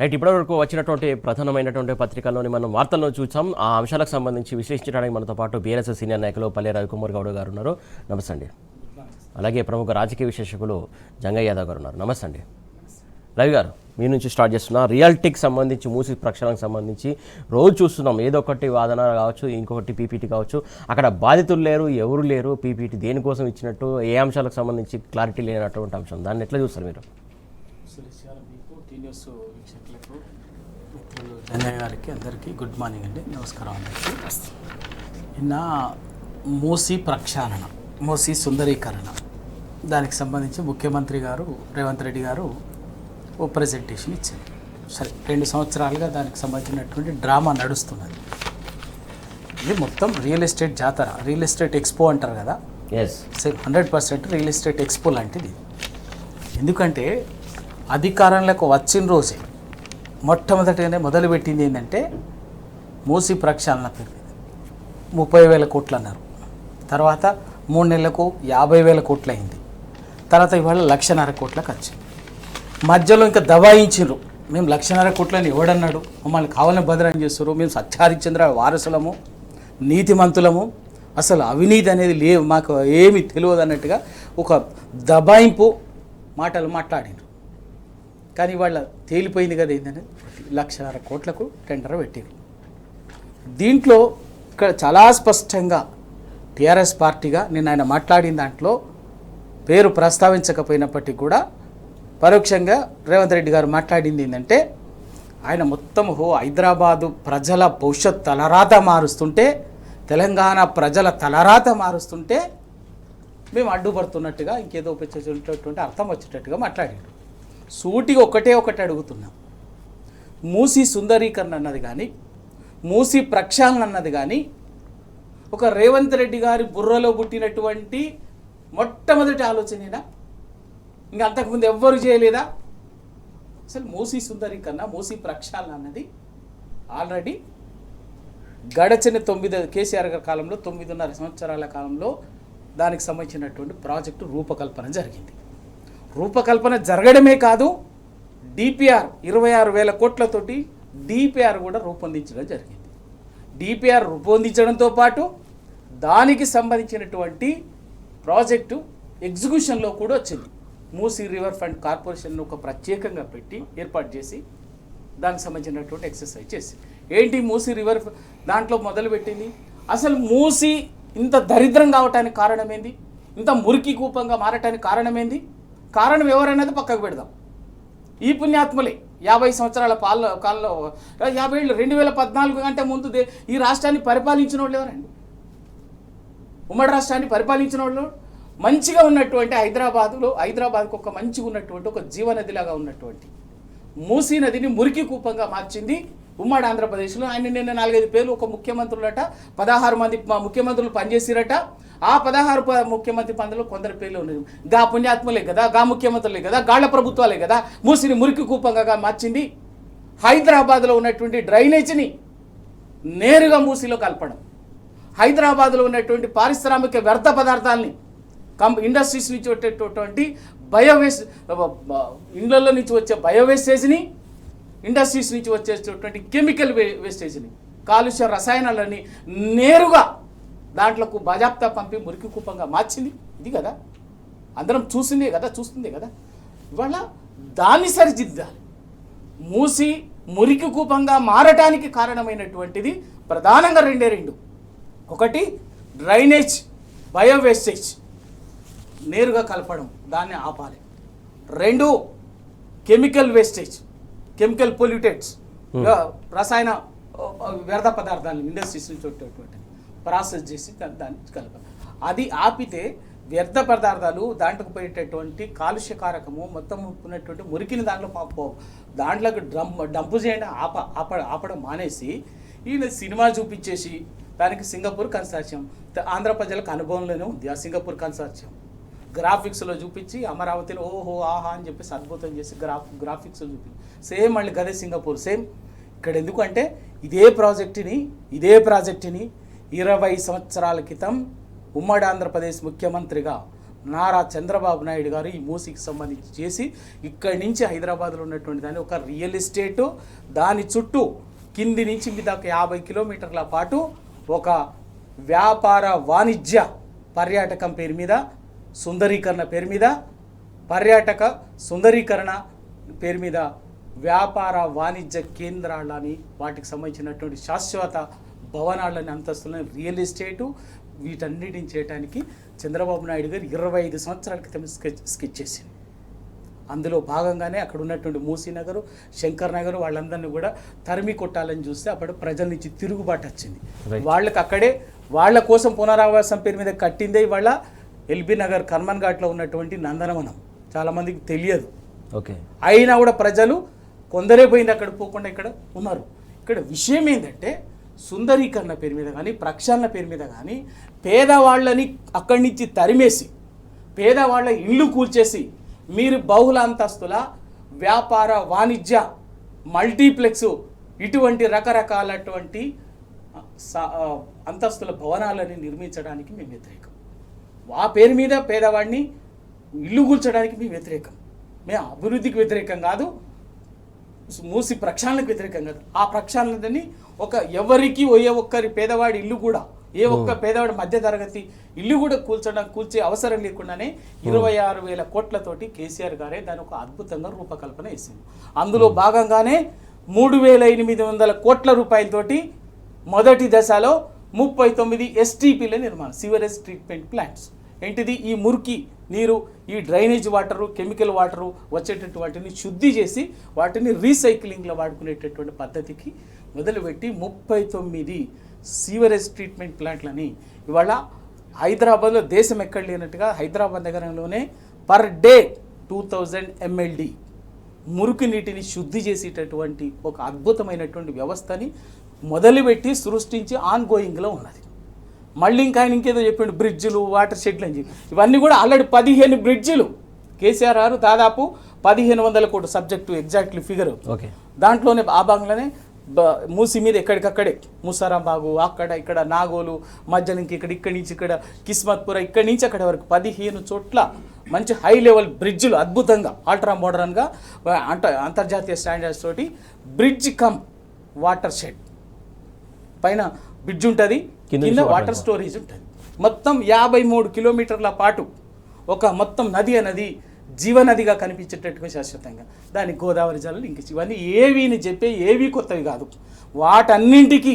Right, ఇప్పటివరకు వచ్చినటువంటి ప్రధానమైనటువంటి పత్రికల్లోని మనం వార్తల్లో చూసాం. ఆ అంశాలకు సంబంధించి విశ్లేషించడానికి మనతో పాటు బీఆర్ఎస్ సీనియర్ నాయకులు పల్లె రవికుమార్ గౌడ్ గారు ఉన్నారు. నమస్తే అండి. అలాగే ప్రముఖ రాజకీయ విశ్లేషకులు జంగయ్య యాదవ్ గారు ఉన్నారు. నమస్తే అండి. రవి గారు, మీ నుంచి స్టార్ట్ చేస్తున్నా. రియాలిటీకి సంబంధించి, మూసి ప్రక్షాళనకు సంబంధించి రోజు చూస్తున్నాం. ఏదో ఒకటి వాదన కావచ్చు, ఇంకొకటి పీపీటీ కావచ్చు. అక్కడ బాధితులు లేరు, ఎవరు లేరు. పీపీటీ దేనికోసం ఇచ్చినట్టు, ఏ అంశాలకు సంబంధించి క్లారిటీ లేనటువంటి అంశం. దాన్ని ఎట్లా చూస్తారు మీరు? జంగయ్య గారికి అందరికీ గుడ్ మార్నింగ్ అండి, నమస్కారం అందరికీ. నిన్న మూసి ప్రక్షాళన, మూసి సుందరీకరణ, దానికి సంబంధించి ముఖ్యమంత్రి గారు రేవంత్ రెడ్డి గారు ఓ ప్రజెంటేషన్ ఇచ్చారు. సరే, 2 సంవత్సరాలుగా దానికి సంబంధించినటువంటి డ్రామా నడుస్తున్నది. ఇది మొత్తం రియల్ ఎస్టేట్ జాతర, రియల్ ఎస్టేట్ ఎక్స్పో అంటారు కదా, సేమ్ 100% రియల్ ఎస్టేట్ ఎక్స్పో లాంటిది. ఎందుకంటే అధికారంలోకి వచ్చిన రోజే మొట్టమొదటిగానే మొదలుపెట్టింది ఏంటంటే మూసి ప్రక్షాళన పేరు మీద 30,000 కోట్లు అన్నారు. తర్వాత 3 నెలలకు 50,000 కోట్లు అయింది. తర్వాత ఇవాళ 1,50,000 కోట్లకు వచ్చింది. మధ్యలో ఇంకా దబాయించారు. మేము 1,50,000 కోట్లని ఎవడన్నాడు, మమ్మల్ని కావాలని బదనాం చేస్తారు, మేము సత్యహరిశ్చంద్ర వారసులము, నీతిమంతులము, అసలు అవినీతి అనేది లేవు, మాకు ఏమి తెలియదు అన్నట్టుగా ఒక దబాయింపు మాటలు మాట్లాడినారు. కానీ వాళ్ళ తేలిపోయింది కదా ఏంటంటే 1,50,000 కోట్లకు టెండర్ పెట్టారు. దీంట్లో ఇక్కడ చాలా స్పష్టంగా టీఆర్ఎస్ పార్టీగా నిన్న ఆయన మాట్లాడిన దాంట్లో పేరు ప్రస్తావించకపోయినప్పటికీ కూడా పరోక్షంగా రేవంత్ రెడ్డి గారు మాట్లాడింది ఏంటంటే, ఆయన మొత్తం హైదరాబాదు ప్రజల భవిష్యత్ తలరాత మారుస్తుంటే, తెలంగాణ ప్రజల తలరాత మారుస్తుంటే మేము అడ్డుపడుతున్నట్టుగా, ఇంకేదో వచ్చేటటువంటి అర్థం వచ్చేటట్టుగా మాట్లాడాడు. సూటిగా ఒకటి అడుగుతున్నాం. మూసి సుందరీకరణ అన్నది కానీ, మూసి ప్రక్షాళన అన్నది కానీ ఒక రేవంత్ రెడ్డి గారి బుర్రలో పుట్టినటువంటి మొట్టమొదటి ఆలోచనేనా? ఇంకా అంతకుముందు ఎవ్వరు చేయలేదా? అసలు మూసి సుందరీకరణ, మూసి ప్రక్షాళన అన్నది ఆల్రెడీ గడచిన కేసీఆర్ గారి కాలంలో 9.5 సంవత్సరాల కాలంలో దానికి సంబంధించినటువంటి ప్రాజెక్టు రూపకల్పన జరిగింది. రూపకల్పన జరగడమే కాదు, డిపిఆర్ 26,000 కోట్లతోటి డిపిఆర్ కూడా రూపొందించడం జరిగింది. డిపిఆర్ రూపొందించడంతో పాటు దానికి సంబంధించినటువంటి ప్రాజెక్టు ఎగ్జిక్యూషన్లో కూడా వచ్చింది. మూసీ రివర్ ఫ్రంట్ కార్పొరేషన్ను ఒక ప్రత్యేకంగా పెట్టి ఏర్పాటు చేసి దానికి సంబంధించినటువంటి ఎక్సర్సైజ్ చేసి ఏంటి మూసీ రివర్ దాంట్లో మొదలుపెట్టింది. అసలు మూసీ ఇంత దరిద్రం కావటానికి కారణమేంది, ఇంత మురికి కూపంగా మారటానికి కారణమేంది? కారణం ఎవరనేది పక్కకు పెడదాం. ఈ పుణ్యాత్మలే 50 సంవత్సరాల కాలంలో 50 ఏళ్ళు 2014 కంటే ముందు ఈ రాష్ట్రాన్ని పరిపాలించిన వాళ్ళు ఎవరండి? ఉమ్మడి రాష్ట్రాన్ని పరిపాలించిన వాళ్ళు మంచిగా ఉన్నటువంటి హైదరాబాద్కు ఒక మంచిగా ఉన్నటువంటి ఒక జీవనదిలాగా ఉన్నటువంటి మూసీ నదిని మురికి కూపంగా మార్చింది ఉమ్మడి ఆంధ్రప్రదేశ్లో. ఆయన నిన్న 4-5 పేర్లు ఒక ముఖ్యమంత్రులట, 16 మంది ముఖ్యమంత్రులు పనిచేసిరట. ఆ 16 ముఖ్యమంత్రి పనులు కొందరు పేర్లు ఉన్నాయి. గా పుణ్యాత్మలే కదా, గా ముఖ్యమంత్రులే కదా, గాళ్ల ప్రభుత్వాలే కదా మూసిని మురికి కూపంగా మార్చింది. హైదరాబాద్లో ఉన్నటువంటి డ్రైనేజీని నేరుగా మూసిలో కలపడం, హైదరాబాద్లో ఉన్నటువంటి పారిశ్రామిక వ్యర్థ పదార్థాలని ఇండస్ట్రీస్ నుంచి వచ్చేటటువంటి బయోవేస్ట్, ఇండ్లలో నుంచి వచ్చే బయోవేస్టేజ్ని, ఇండస్ట్రీస్ నుంచి వచ్చేటటువంటి కెమికల్ వేస్టేజ్ని, కాలుష్య రసాయనాలని నేరుగా దాంట్లోకి బాజాప్తా పంపి మురికి కూపంగా మార్చింది. ఇది కదా అందరం చూస్తుందే కదా. ఇవాళ దాన్ని సరిదిద్దాలి. మూసి మురికి కూపంగా మారటానికి కారణమైనటువంటిది ప్రధానంగా 2. ఒకటి డ్రైనేజ్, బయోవేస్టేజ్ నేరుగా కలపడం, దాన్ని ఆపాలి. 2 కెమికల్ వేస్టేజ్, కెమికల్ పొల్యూటెడ్స్, రసాయన వ్యర్థ పదార్థాలను ఇండస్ట్రీస్ నుంచి వచ్చేటువంటి ప్రాసెస్ చేసి దాన్ని కలపాలి. అది ఆపితే వ్యర్థ పదార్థాలు దాంట్లోకి పోయేటటువంటి కాలుష్యకారకము మొత్తం ఉన్నటువంటి మురికిని దాంట్లోకి డంపు చేయండి, ఆపడం మానేసి ఈయన సినిమా చూపించేసి దానికి సింగపూర్ కన్సార్షియం, ఆంధ్ర ప్రజలకు అనుభవంలోనే ఉంది ఆ సింగపూర్ కన్సార్షియం. గ్రాఫిక్స్లో చూపించి అమరావతిని ఓహో ఆహా అని చెప్పేసి అద్భుతం చేసి గ్రాఫిక్స్లో చూపించి సేమ్ మళ్ళీ గదే సింగపూర్ సేమ్. ఇక్కడ ఎందుకంటే ఇదే ప్రాజెక్టుని 20 సంవత్సరాల క్రితం ఉమ్మడి ఆంధ్రప్రదేశ్ ముఖ్యమంత్రిగా నారా చంద్రబాబు నాయుడు గారు ఈ మూసీకి సంబంధించి చేసి ఇక్కడి నుంచి హైదరాబాద్లో ఉన్నటువంటి దాన్ని ఒక రియల్ ఎస్టేటు, దాని చుట్టూ కింది నుంచి మీ దాకా 50 కిలోమీటర్ల పాటు ఒక వ్యాపార వాణిజ్య పర్యాటకం పేరు మీద, సుందరీకరణ పేరు మీద, పర్యాటక సుందరీకరణ పేరు మీద వ్యాపార వాణిజ్య కేంద్రాలని, వాటికి సంబంధించినటువంటి శాశ్వత భవనాలని, అంతస్తులని, రియల్ ఎస్టేటు, వీటన్నిటిని చేయడానికి చంద్రబాబు నాయుడు గారు 25 సంవత్సరాల క్రితం స్కెచ్ చేసింది. అందులో భాగంగానే అక్కడ ఉన్నటువంటి మూసీనగర్, శంకర్ నగర్ వాళ్ళందరినీ కూడా తరిమి కొట్టాలని చూస్తే అప్పుడు ప్రజల నుంచి తిరుగుబాటు వచ్చింది. వాళ్ళకి అక్కడే వాళ్ళ కోసం పునరావాసం పేరు మీద కట్టిందే ఇవాళ ఎల్బీ నగర్ కర్మన్ ఘాట్లో ఉన్నటువంటి నందనవనం. చాలామందికి తెలియదు. ఓకే, అయినా కూడా ప్రజలు కొందరే పోయింది, అక్కడ పోకుండా ఇక్కడ ఉన్నారు. ఇక్కడ విషయం ఏంటంటే సుందరీకరణ పేరు మీద కానీ, ప్రక్షాళన పేరు మీద కానీ పేదవాళ్ళని అక్కడి నుంచి తరిమేసి, పేదవాళ్ళ ఇళ్ళు కూల్చేసి, మీరు బహుళ అంతస్తుల వ్యాపార వాణిజ్య మల్టీప్లెక్స్ ఇటువంటి రకరకాలటువంటి అంతస్తుల భవనాలని నిర్మించడానికి మేము వ్యతిరేకం. ఆ పేరు మీద పేదవాడిని ఇల్లు కూల్చడానికి మేము వ్యతిరేకం. మేము అభివృద్ధికి వ్యతిరేకం కాదు, మూసి ప్రక్షాళనకు వ్యతిరేకం కాదు. ఆ ప్రక్షాళనని ఒక ఎవరికి ఏ ఒక్కరి పేదవాడి ఇల్లు కూడా, ఏ ఒక్క పేదవాడి మధ్య తరగతి ఇల్లు కూడా కూల్చే అవసరం లేకుండానే 26,000 కోట్లతోటి కేసీఆర్ గారే దాని ఒక అద్భుతంగా రూపకల్పన చేసింది. అందులో భాగంగానే 3,800 కోట్ల రూపాయలతోటి మొదటి దశలో 39 STPల నిర్మాణం, సివరేజ్ ట్రీట్మెంట్ ప్లాంట్స్. ఏంటిది? ఈ మురికి నీరు, ఈ డ్రైనేజ్ వాటరు, కెమికల్ వాటరు వచ్చేటటువంటి వాటిని శుద్ధి చేసి వాటిని రీసైక్లింగ్లో వాడుకునేటటువంటి పద్ధతికి మొదలుపెట్టి 39 సీవరేజ్ ట్రీట్మెంట్ ప్లాంట్లని ఇవాళ హైదరాబాద్లో దేశం ఎక్కడ లేనట్టుగా హైదరాబాద్ నగరంలోనే పర్ డే 2000 MLD మురికి నీటిని శుద్ధి చేసేటటువంటి ఒక అద్భుతమైనటువంటి వ్యవస్థని మొదలుపెట్టి సృష్టించి ఆన్గోయింగ్లో ఉన్నది. మళ్ళీ ఇంకా ఆయన ఇంకేదో చెప్పిండు, బ్రిడ్జిలు, వాటర్ షెడ్లు అని చెప్పి. ఇవన్నీ కూడా ఆల్రెడీ 15 బ్రిడ్జిలు కేసీఆర్ గారు దాదాపు 1,500 కోట్లు, సబ్జెక్టు ఎగ్జాక్ట్లీ ఫిగర్. ఓకే, దాంట్లోనే ఆ భాగంలోనే మూసి మీద ఎక్కడికక్కడే ముసారాంబాగు, అక్కడ ఇక్కడ నాగోలు, మధ్యలోకి ఇక్కడి నుంచి ఇక్కడ కిస్మత్పుర, ఇక్కడి నుంచి అక్కడ వరకు 15 చోట్ల మంచి హై లెవెల్ బ్రిడ్జిలు అద్భుతంగా అల్ట్రా మోడర్న్గా అంతర్జాతీయ స్టాండర్డ్స్ తోటి బ్రిడ్జ్ కమ్ వాటర్ షెడ్, పైన బ్రిడ్జ్ ఉంటుంది, కింద వాటర్ స్టోరేజ్ ఉంటుంది. మొత్తం 53 కిలోమీటర్ల పాటు ఒక మొత్తం నది అనేది జీవనదిగా కనిపించేటట్టుగా శాశ్వతంగా దాని గోదావరి జలాలు ఇంక ఇవన్నీ ఏవీని చెప్పే ఏవి కొత్తవి కాదు. వాటన్నింటికి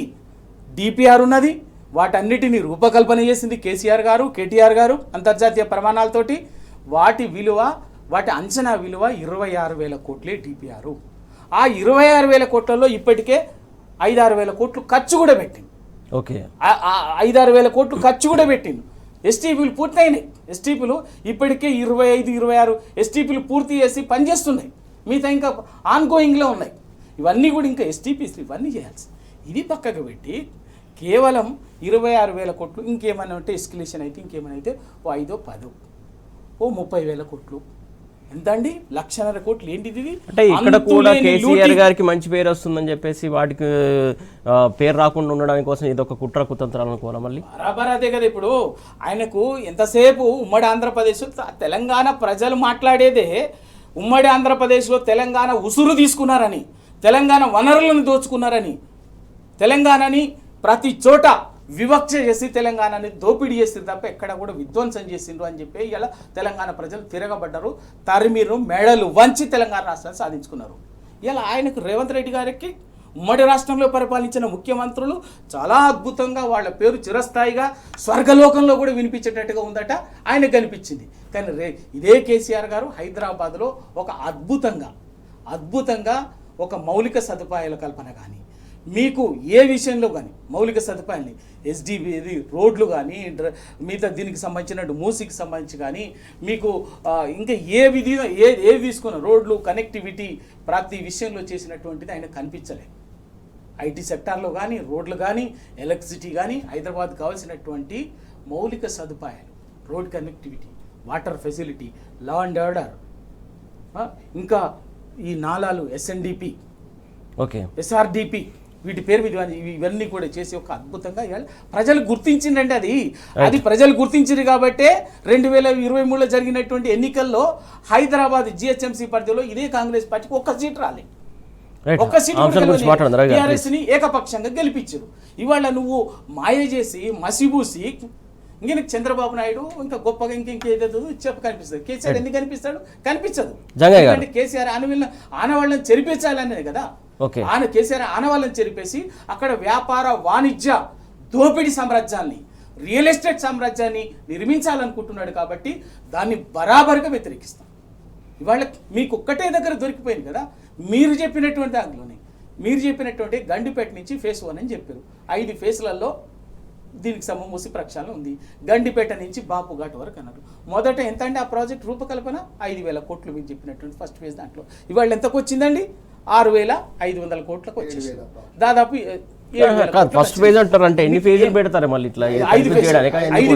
డిపిఆర్ ఉన్నది, వాటన్నిటిని రూపకల్పన చేసింది కేసీఆర్ గారు, కేటీఆర్ గారు అంతర్జాతీయ ప్రమాణాలతోటి. వాటి విలువ, వాటి అంచనా విలువ 26,000 కోట్లే డిపిఆర్. ఆ 26,000 కోట్లలో ఇప్పటికే 5-6 వేల కోట్లు ఖర్చు కూడా పెట్టింది. ఓకే, 5-6 వేల కోట్లు ఖర్చు కూడా పెట్టింది. STPలు పూర్తయినాయి. STPలు ఇప్పటికే 25-26 STPలు పూర్తి చేసి పనిచేస్తున్నాయి. మిగతా ఇంకా ఆన్గోయింగ్లో ఉన్నాయి. ఇవన్నీ కూడా ఇంకా STPs ఇవన్నీ చేయాల్సి. ఇది పక్కకు పెట్టి కేవలం 26,000 కోట్లు ఇంకేమైనా ఉంటే ఎస్కలేషన్ అయితే ఇంకేమైనా అయితే 5-10 30,000 కోట్లు. ఎంత అండి? 1,00,000 కోట్లు. ఏంటిది? అంటే ఇక్కడ కూడా కేసీఆర్ గారికి మంచి పేరు వస్తుందని చెప్పేసి వాటికి పేరు రాకుండా ఉండడానికి కోసం ఇది ఒక కుట్ర కుతంత్రాలు అనుకోవాలి మళ్ళీ. బరాబర్ అదే కదా. ఇప్పుడు ఆయనకు ఎంతసేపు ఉమ్మడి ఆంధ్రప్రదేశ్, తెలంగాణ ప్రజలు మాట్లాడేదే ఉమ్మడి ఆంధ్రప్రదేశ్లో తెలంగాణ ఉసురు తీసుకున్నారని, తెలంగాణ వనరులను దోచుకున్నారని, తెలంగాణని ప్రతి చోట వివక్ష చేసి తెలంగాణని దోపిడీ చేసింది తప్ప ఎక్కడ కూడా విధ్వంసం చేసిండ్రు అని చెప్పి ఇలా తెలంగాణ ప్రజలు తిరగబడ్డారు. తరిమిరు, మెడలు వంచి తెలంగాణ రాష్ట్రాన్ని సాధించుకున్నారు. ఇలా ఆయనకు రేవంత్ రెడ్డి గారికి ఉమ్మడి రాష్ట్రంలో పరిపాలించిన ముఖ్యమంత్రులు చాలా అద్భుతంగా వాళ్ళ పేరు చిరస్థాయిగా స్వర్గలోకంలో కూడా వినిపించేటట్టుగా ఉందట, ఆయనకు కనిపించింది. కానీ ఇదే కేసీఆర్ గారు హైదరాబాద్లో ఒక అద్భుతంగా ఒక మౌలిక సదుపాయాల కల్పన కానీ, మీకు ఏ విషయంలో కానీ మౌలిక సదుపాయాన్ని SDB రోడ్లు కానీ, మిగతా దీనికి సంబంధించిన మూసీకి సంబంధించి కానీ, మీకు ఇంకా ఏవి తీసుకున్న రోడ్లు, కనెక్టివిటీ ప్రతి విషయంలో చేసినటువంటిది ఆయన కనిపించలేదు. IT సెక్టార్లో కానీ, రోడ్లు కానీ, ఎలక్ట్రిసిటీ కానీ, హైదరాబాద్ కావాల్సినటువంటి మౌలిక సదుపాయాలు, road connectivity, water facility, law and order, ఇంకా ఈ నాలాలు SNDP, ఓకే, SRDP, వీటి పేరు మీద ఇవన్నీ కూడా చేసి ఒక అద్భుతంగా ఇవాళ ప్రజలు గుర్తించిందంటే అది ప్రజలు గుర్తించింది కాబట్టే 2023లో జరిగినటువంటి ఎన్నికల్లో హైదరాబాద్ జిహెచ్ఎంసీ పరిధిలో ఇదే కాంగ్రెస్ పార్టీకి ఒక్క సీట్ రాలేదు. ఒక్క సీటు టీఆర్ఎస్ ని ఏకపక్షంగా గెలిపించారు. ఇవాళ నువ్వు మాయ చేసి మసిబూసి ఇంక చంద్రబాబు నాయుడు ఇంకా గొప్పగా ఇంకేదో కనిపిస్తుంది. కేసీఆర్ ఎందుకు కనిపిస్తాడు? కనిపించదు. ఎందుకంటే కేసీఆర్ ఆనవాళ్ళని చెరిపించాలనేది కదా. కేసీఆర్ ఆనవాళ్ళని చెరిపేసి అక్కడ వ్యాపార వాణిజ్య దోపిడీ సామ్రాజ్యాన్ని, రియల్ ఎస్టేట్ సామ్రాజ్యాన్ని నిర్మించాలనుకుంటున్నాడు. కాబట్టి దాన్ని బరాబరుగా వ్యతిరేకిస్తాం. ఇవాళ మీకు ఒక్కటే దగ్గర దొరికిపోయింది కదా. మీరు చెప్పినటువంటి దాంట్లోనే మీరు చెప్పినటువంటి గండిపేట నుంచి ఫేస్ 1 అని చెప్పారు. 5 ఫేజ్లలో దీనికి మూసి ప్రక్షాళన ఉంది. గండిపేట నుంచి బాపుఘాట్ వరకు అన్నారు. మొదట ఎంత అండి ఆ ప్రాజెక్ట్ రూపకల్పన? 5,000 కోట్లు మీరు చెప్పినటువంటి ఫస్ట్ ఫేజ్. దాంట్లో ఇవాళ ఎంతకు వచ్చిందండి? 6,500 కోట్లకు వచ్చేసి దాదాపు ఫస్ట్ ఫేజ్ అంటారు. అంటే ఎన్ని ఫేజ్లు పెడతారు మళ్ళీ ఇట్లా? 5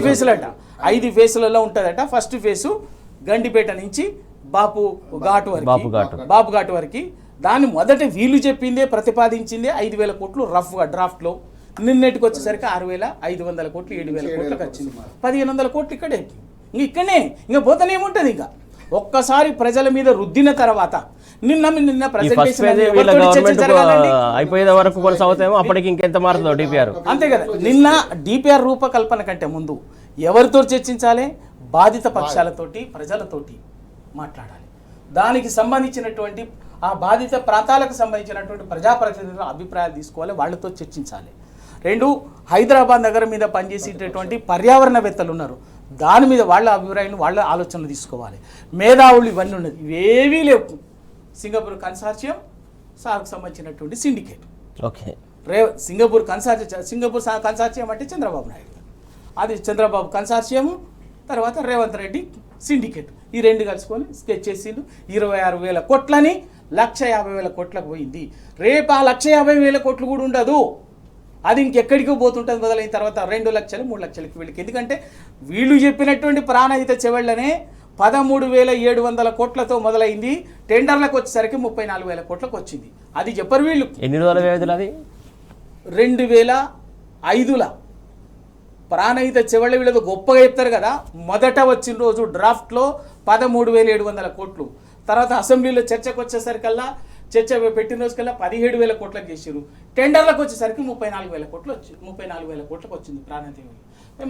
ఫేజ్లు అట. 5 ఫేజ్లలో ఉంటుందట. ఫస్ట్ ఫేజు గండిపేట నుంచి బాపుఘాట్ వరకు. దాన్ని మొదట వీళ్ళు చెప్పిందే ప్రతిపాదించిందే 5,000 కోట్లు రఫ్గా డ్రాఫ్ట్లో. నిన్నటికి వచ్చేసరికి 6,500 కోట్లు 7,000 కోట్లకు వచ్చింది. 1,500 కోట్లు ఇక్కడనే ఇంకా పోతనే ఏముంటుంది. ఇంకా ఒక్కసారి ప్రజల మీద రుద్దిన తర్వాత నిన్న అయిపోయే వరకు కొనసాగుతామో అప్పటికి ఇంకెంత మారుతుందో డిపిఆర్. అంతే కదా. నిన్న డిపిఆర్ రూపకల్పన కంటే ముందు ఎవరితో చర్చించాలి? బాధిత పక్షాలతోటి, ప్రజలతోటి మాట్లాడాలి. దానికి సంబంధించినటువంటి ఆ బాధిత ప్రాంతాలకు సంబంధించినటువంటి ప్రజాప్రతినిధుల అభిప్రాయాలు తీసుకోవాలి, వాళ్ళతో చర్చించాలి. 2 హైదరాబాద్ నగరం మీద పనిచేసేటటువంటి పర్యావరణవేత్తలు ఉన్నారు. దాని మీద వాళ్ళ అభిప్రాయాలు, వాళ్ళ ఆలోచనలు తీసుకోవాలి. మేధావులు ఇవన్నీ ఉన్నది. ఇవేవీ లేవు. సింగపూర్ కన్సార్షియం, సార్కు సంబంధించినటువంటి సిండికేట్. సింగపూర్ కన్సార్షియం అంటే చంద్రబాబు నాయుడు, అది చంద్రబాబు కన్సార్షియం, తర్వాత రేవంత్ రెడ్డి సిండికేట్. ఈ 2 కలుసుకొని స్కెచ్ చేసిండు. 26,000 కోట్లని 1,50,000 కోట్లకు పోయింది. రేపు ఆ 1,50,000 కోట్లు కూడా ఉండదు. అది ఇంకెక్కడికి పోతుంటుంది. మొదలైన తర్వాత 2 లక్షలు 3 లక్షలకి వీళ్ళకి. ఎందుకంటే వీళ్ళు చెప్పినటువంటి ప్రాణహిత చెవెళ్ళనే 13,700 కోట్లతో మొదలైంది. టెండర్లకు వచ్చేసరికి 34,000 కోట్లకు వచ్చింది. అది చెప్పరు వీళ్ళు. ఎన్ని రోజుల వ్యవధిలో? అది 2005లో ప్రాణహిత చెవళ్ళ వీళ్ళతో గొప్పగా చెప్తారు కదా. మొదట వచ్చిన రోజు డ్రాఫ్ట్లో 13,700 కోట్లు. తర్వాత అసెంబ్లీలో చర్చకు వచ్చేసరికల్లా, చర్చ పెట్టిన రోజుకల్లా 17,000 కోట్లకు చేసారు. టెండర్లకు వచ్చేసరికి 34,000 కోట్లు 34,000 కోట్లకు వచ్చింది ప్రాణహిత.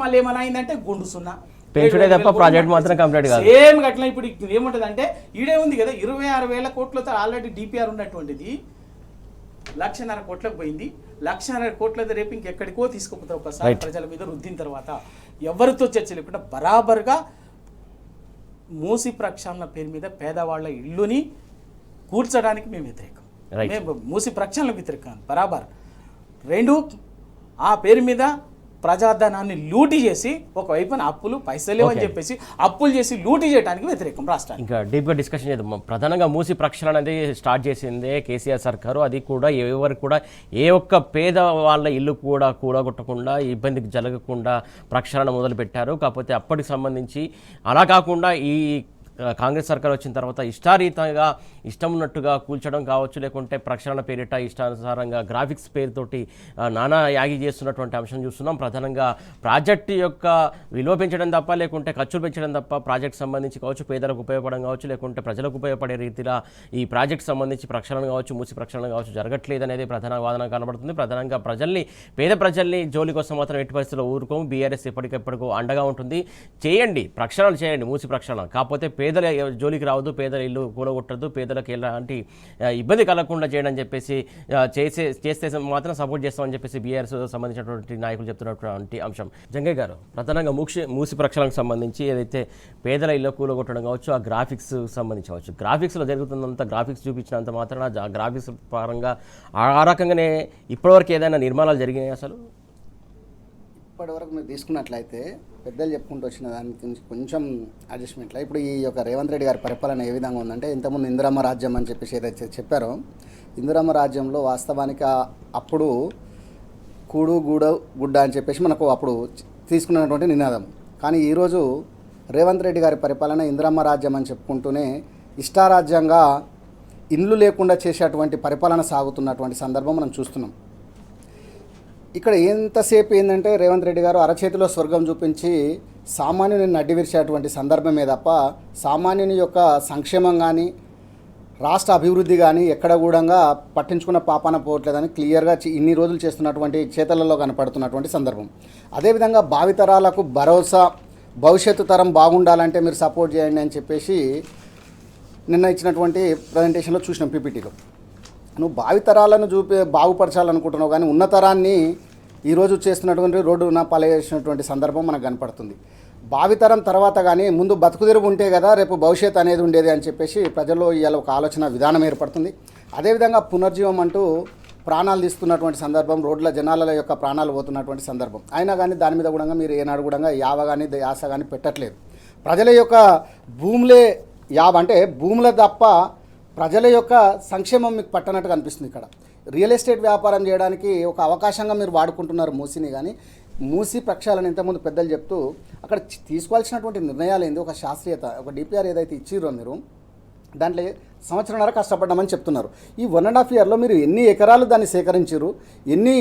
మళ్ళీ ఏమైనా అయిందంటే గుండు సున్నా ప్రాజెక్ట్ మాత్రం కంప్లీట్ కాదు. సేమ్ అట్లా ఇప్పుడు ఏముంటుంది అంటే ఈడే ఉంది కదా 26,000 కోట్లతో ఆల్రెడీ డిపిఆర్ ఉన్నటువంటిది 1,50,000 కోట్లకు పోయింది. 1,50,000 కోట్లతో రేపు ఇంకెక్కడికో తీసుకుపోతారు. ఒకసారి ప్రజల మీద రుద్దిన తర్వాత ఎవరితో చర్చ లేకుండా బరాబర్గా మూసి ప్రక్షాళన పేరు మీద పేదవాళ్ళ ఇల్లుని కూర్చడానికి మేము వ్యతిరేకం. మేము మూసి ప్రక్షాళన వ్యతిరేకం బరాబర్. 2 ఆ పేరు మీద ప్రజాధనాన్ని లూటీ చేసి ఒకవైపున అప్పులు పైసలు అని చెప్పేసి అప్పులు చేసి లూటీ చేయడానికి వ్యతిరేకం రాష్ట్రానికి. ఇంకా డీప్గా డిస్కషన్ చేద్దాం. ప్రధానంగా మూసి ప్రక్షాళన అనేది స్టార్ట్ చేసిందే కేసీఆర్ సర్కారు. అది కూడా ఎవరికి కూడా ఏ ఒక్క పేద వాళ్ళ ఇల్లు కూడా కూడగొట్టకుండా, ఇబ్బందికి జరగకుండా ప్రక్షాళన మొదలుపెట్టారు. కాకపోతే అప్పటికి సంబంధించి అలా కాకుండా ఈ కాంగ్రెస్ సర్కార్ వచ్చిన తర్వాత ఇష్టారీతంగా ఇష్టం ఉన్నట్టుగా కూల్చడం కావచ్చు, లేకుంటే ప్రక్షాళన పేరిట ఇష్టానుసారంగా గ్రాఫిక్స్ పేరుతోటి నానా యాగి చేస్తున్నటువంటి అంశం చూస్తున్నాం. ప్రధానంగా ప్రాజెక్టు యొక్క విలువ పెంచడం తప్ప, లేకుంటే ఖర్చులు పెంచడం తప్ప ప్రాజెక్ట్ సంబంధించి కావచ్చు, పేదలకు ఉపయోగపడడం కావచ్చు, లేకుంటే ప్రజలకు ఉపయోగపడే రీతిలో ఈ ప్రాజెక్ట్ సంబంధించి ప్రక్షాళన కావచ్చు, మూసి ప్రక్షాళన కావచ్చు జరగట్లేదు అనేది ప్రధాన వాదన కనబడుతుంది. ప్రధానంగా పేద ప్రజల్ని జోలి కోసం మాత్రం ఎట్టి పరిస్థితుల్లో ఊరుకోము. బీఆర్ఎస్ ఎప్పటికెప్పటికో అండగా ఉంటుంది. చేయండి, ప్రక్షాళన చేయండి, మూసి ప్రక్షాళన. కాకపోతే పేదల జోలికి రావద్దు, పేదల ఇల్లు కూడగొట్టద్దు, పేదలకు ఎలాంటి ఇబ్బంది కలగకుండా చేయడం చెప్పేసి చేస్తే మాత్రం సపోర్ట్ చేస్తామని చెప్పేసి బీఆర్ఎస్ సంబంధించినటువంటి నాయకులు చెప్తున్నటువంటి అంశం. జంగయ్య గారు, ప్రధానంగా మూసి ప్రక్షాళనకు సంబంధించి ఏదైతే పేదల ఇల్లు కూడగొట్టడం కావచ్చు, ఆ గ్రాఫిక్స్ సంబంధించి కావచ్చు, గ్రాఫిక్స్లో జరుగుతున్నంత గ్రాఫిక్స్ చూపించినంత మాత్రం ఆ గ్రాఫిక్స్ పరంగా ఆ రకంగానే ఇప్పటివరకు ఏదైనా నిర్మాణాలు జరిగినాయి? అసలు ఇప్పటివరకు మీరు తీసుకున్నట్లయితే పెద్దలు చెప్పుకుంటూ వచ్చిన దాని గురించి కొంచెం అడ్జస్ట్మెంట్లో ఇప్పుడు ఈ యొక్క రేవంత్ రెడ్డి గారి పరిపాలన ఏ విధంగా ఉందంటే, ఇంతకుముందు ఇందిరమ్మ రాజ్యం అని చెప్పేసి ఏదైతే చెప్పారో, ఇందిరమ్మ రాజ్యంలో వాస్తవానికి అప్పుడు కూడు గుడ్డ అని చెప్పేసి మనకు అప్పుడు తీసుకున్నటువంటి నినాదం. కానీ ఈరోజు రేవంత్ రెడ్డి గారి పరిపాలన ఇందిరమ్మ రాజ్యం అని చెప్పుకుంటూనే ఇష్టారాజ్యంగా ఇండ్లు లేకుండా చేసేటువంటి పరిపాలన సాగుతున్నటువంటి సందర్భం మనం చూస్తున్నాం. ఇక్కడ ఎంతసేపు ఏంటంటే రేవంత్ రెడ్డి గారు అరచేతిలో స్వర్గం చూపించి సామాన్యుని నడ్డివిరిచేటువంటి సందర్భమే తప్ప సామాన్యుని యొక్క సంక్షేమం కానీ రాష్ట్ర అభివృద్ధి కానీ ఎక్కడ కూడా పట్టించుకున్న పాపాన పోవట్లేదని క్లియర్గా ఇన్ని రోజులు చేస్తున్నటువంటి చేతలలో కనపడుతున్నటువంటి సందర్భం. అదేవిధంగా భావితరాలకు భరోసా, భవిష్యత్తు తరం బాగుండాలంటే మీరు సపోర్ట్ చేయండి అని చెప్పేసి నిన్న ఇచ్చినటువంటి ప్రజెంటేషన్లో చూసినాం పీపీటీలో. నువ్వు భావితరాలను బాగుపరచాలనుకుంటున్నావు కానీ ఉన్నతరాన్ని ఈరోజు చేస్తున్నటువంటి రోడ్డున పాలేసినటువంటి సందర్భం మనకు కనపడుతుంది. భావితరం తర్వాత కానీ ముందు బతుకుదెరువు ఉంటే కదా రేపు భవిష్యత్ అనేది ఉండేది అని చెప్పేసి ప్రజల్లో ఇవాళ ఒక ఆలోచన విధానం ఏర్పడుతుంది. అదేవిధంగా పునర్జీవం అంటూ ప్రాణాలు తీస్తున్నటువంటి సందర్భం, రోడ్ల జనాల యొక్క ప్రాణాలు పోతున్నటువంటి సందర్భం. అయినా కానీ దాని మీద కూడా మీరు ఏనాడు కూడా యావ కానీ యాస కానీ పెట్టట్లేదు. ప్రజల యొక్క భూములే యావ అంటే భూముల తప్ప ప్రజల యొక్క సంక్షేమం మీకు పట్టనట్టుగా అనిపిస్తుంది. ఇక్కడ రియల్ ఎస్టేట్ వ్యాపారం చేయడానికి ఒక అవకాశంగా మీరు వాడుకుంటున్నారు మూసీని. కానీ మూసీ ప్రక్షాళన ఇంతకుముందు పెద్దలు చెప్తూ అక్కడ తీసుకోవాల్సినటువంటి నిర్ణయాలు ఏంది, ఒక శాస్త్రీయత, ఒక డిపిఆర్ ఏదైతే ఇచ్చిరో మీరు దాంట్లో సంవత్సరంన్నర కష్టపడ్డామని చెప్తున్నారు. ఈ 1.5 ఇయర్లో మీరు ఎన్ని ఎకరాలు దాన్ని సేకరించారు, ఎన్ని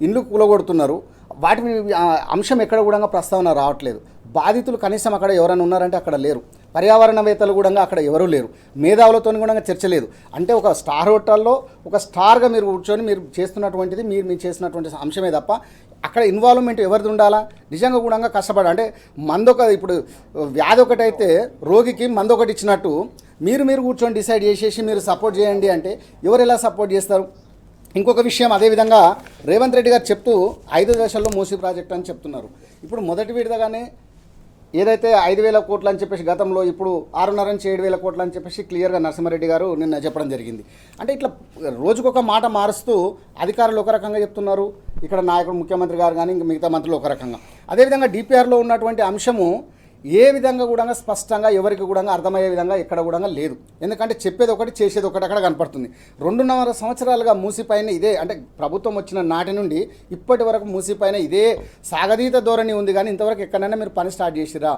ఇండ్లు కూలగొడుతున్నారు, వాటి అంశం ఎక్కడ కూడా ప్రస్తావన రావట్లేదు. బాధితులు కనీసం అక్కడ ఎవరైనా ఉన్నారంటే అక్కడ లేరు. పర్యావరణవేత్తలు కూడా అక్కడ ఎవరూ లేరు. మేధావులతో కూడా చర్చ లేదు. అంటే ఒక స్టార్ హోటల్లో ఒక స్టార్గా మీరు కూర్చొని మీరు చేస్తున్నటువంటిది మీరు చేసినటువంటి అంశమే తప్ప అక్కడ ఇన్వాల్వ్మెంట్ ఎవరిది ఉండాలా? నిజంగా కూడా కష్టపడ అంటే మందొక ఇప్పుడు వ్యాధి ఒకటైతే రోగికి మందొకటి ఇచ్చినట్టు మీరు కూర్చొని డిసైడ్ చేసేసి మీరు సపోర్ట్ చేయండి అంటే ఎవరు ఎలా సపోర్ట్ చేస్తారు? ఇంకొక విషయం అదేవిధంగా రేవంత్ రెడ్డి గారు చెప్తూ 5 దశల్లో మూసీ ప్రాజెక్ట్ అని చెప్తున్నారు. ఇప్పుడు మొదటి విడతగానే ఏదైతే 5,000 కోట్లు అని చెప్పేసి గతంలో ఇప్పుడు 6.5 నుంచి 7,000 కోట్లు అని చెప్పేసి క్లియర్గా నరసింహారెడ్డి గారు నిన్న చెప్పడం జరిగింది. అంటే ఇట్లా రోజుకొక మాట మారుస్తూ అధికారులు ఒక రకంగా చెప్తున్నారు, ఇక్కడ నాయకుడు ముఖ్యమంత్రి గారు కానీ ఇంకా మిగతా మంత్రులు ఒక రకంగా. అదేవిధంగా డిపిఆర్లో ఉన్నటువంటి అంశము ఏ విధంగా కూడా స్పష్టంగా ఎవరికి కూడా అర్థమయ్యే విధంగా ఎక్కడ కూడా లేదు. ఎందుకంటే చెప్పేది ఒకటి చేసేది ఒకటి అక్కడ కనపడుతుంది. 2.5 సంవత్సరాలుగా మూసిపైన ఇదే అంటే ప్రభుత్వం వచ్చిన నాటి నుండి ఇప్పటి వరకు మూసిపైన ఇదే సాగదీత ధోరణి ఉంది. కానీ ఇంతవరకు ఎక్కడైనా మీరు పని స్టార్ట్ చేసిరా?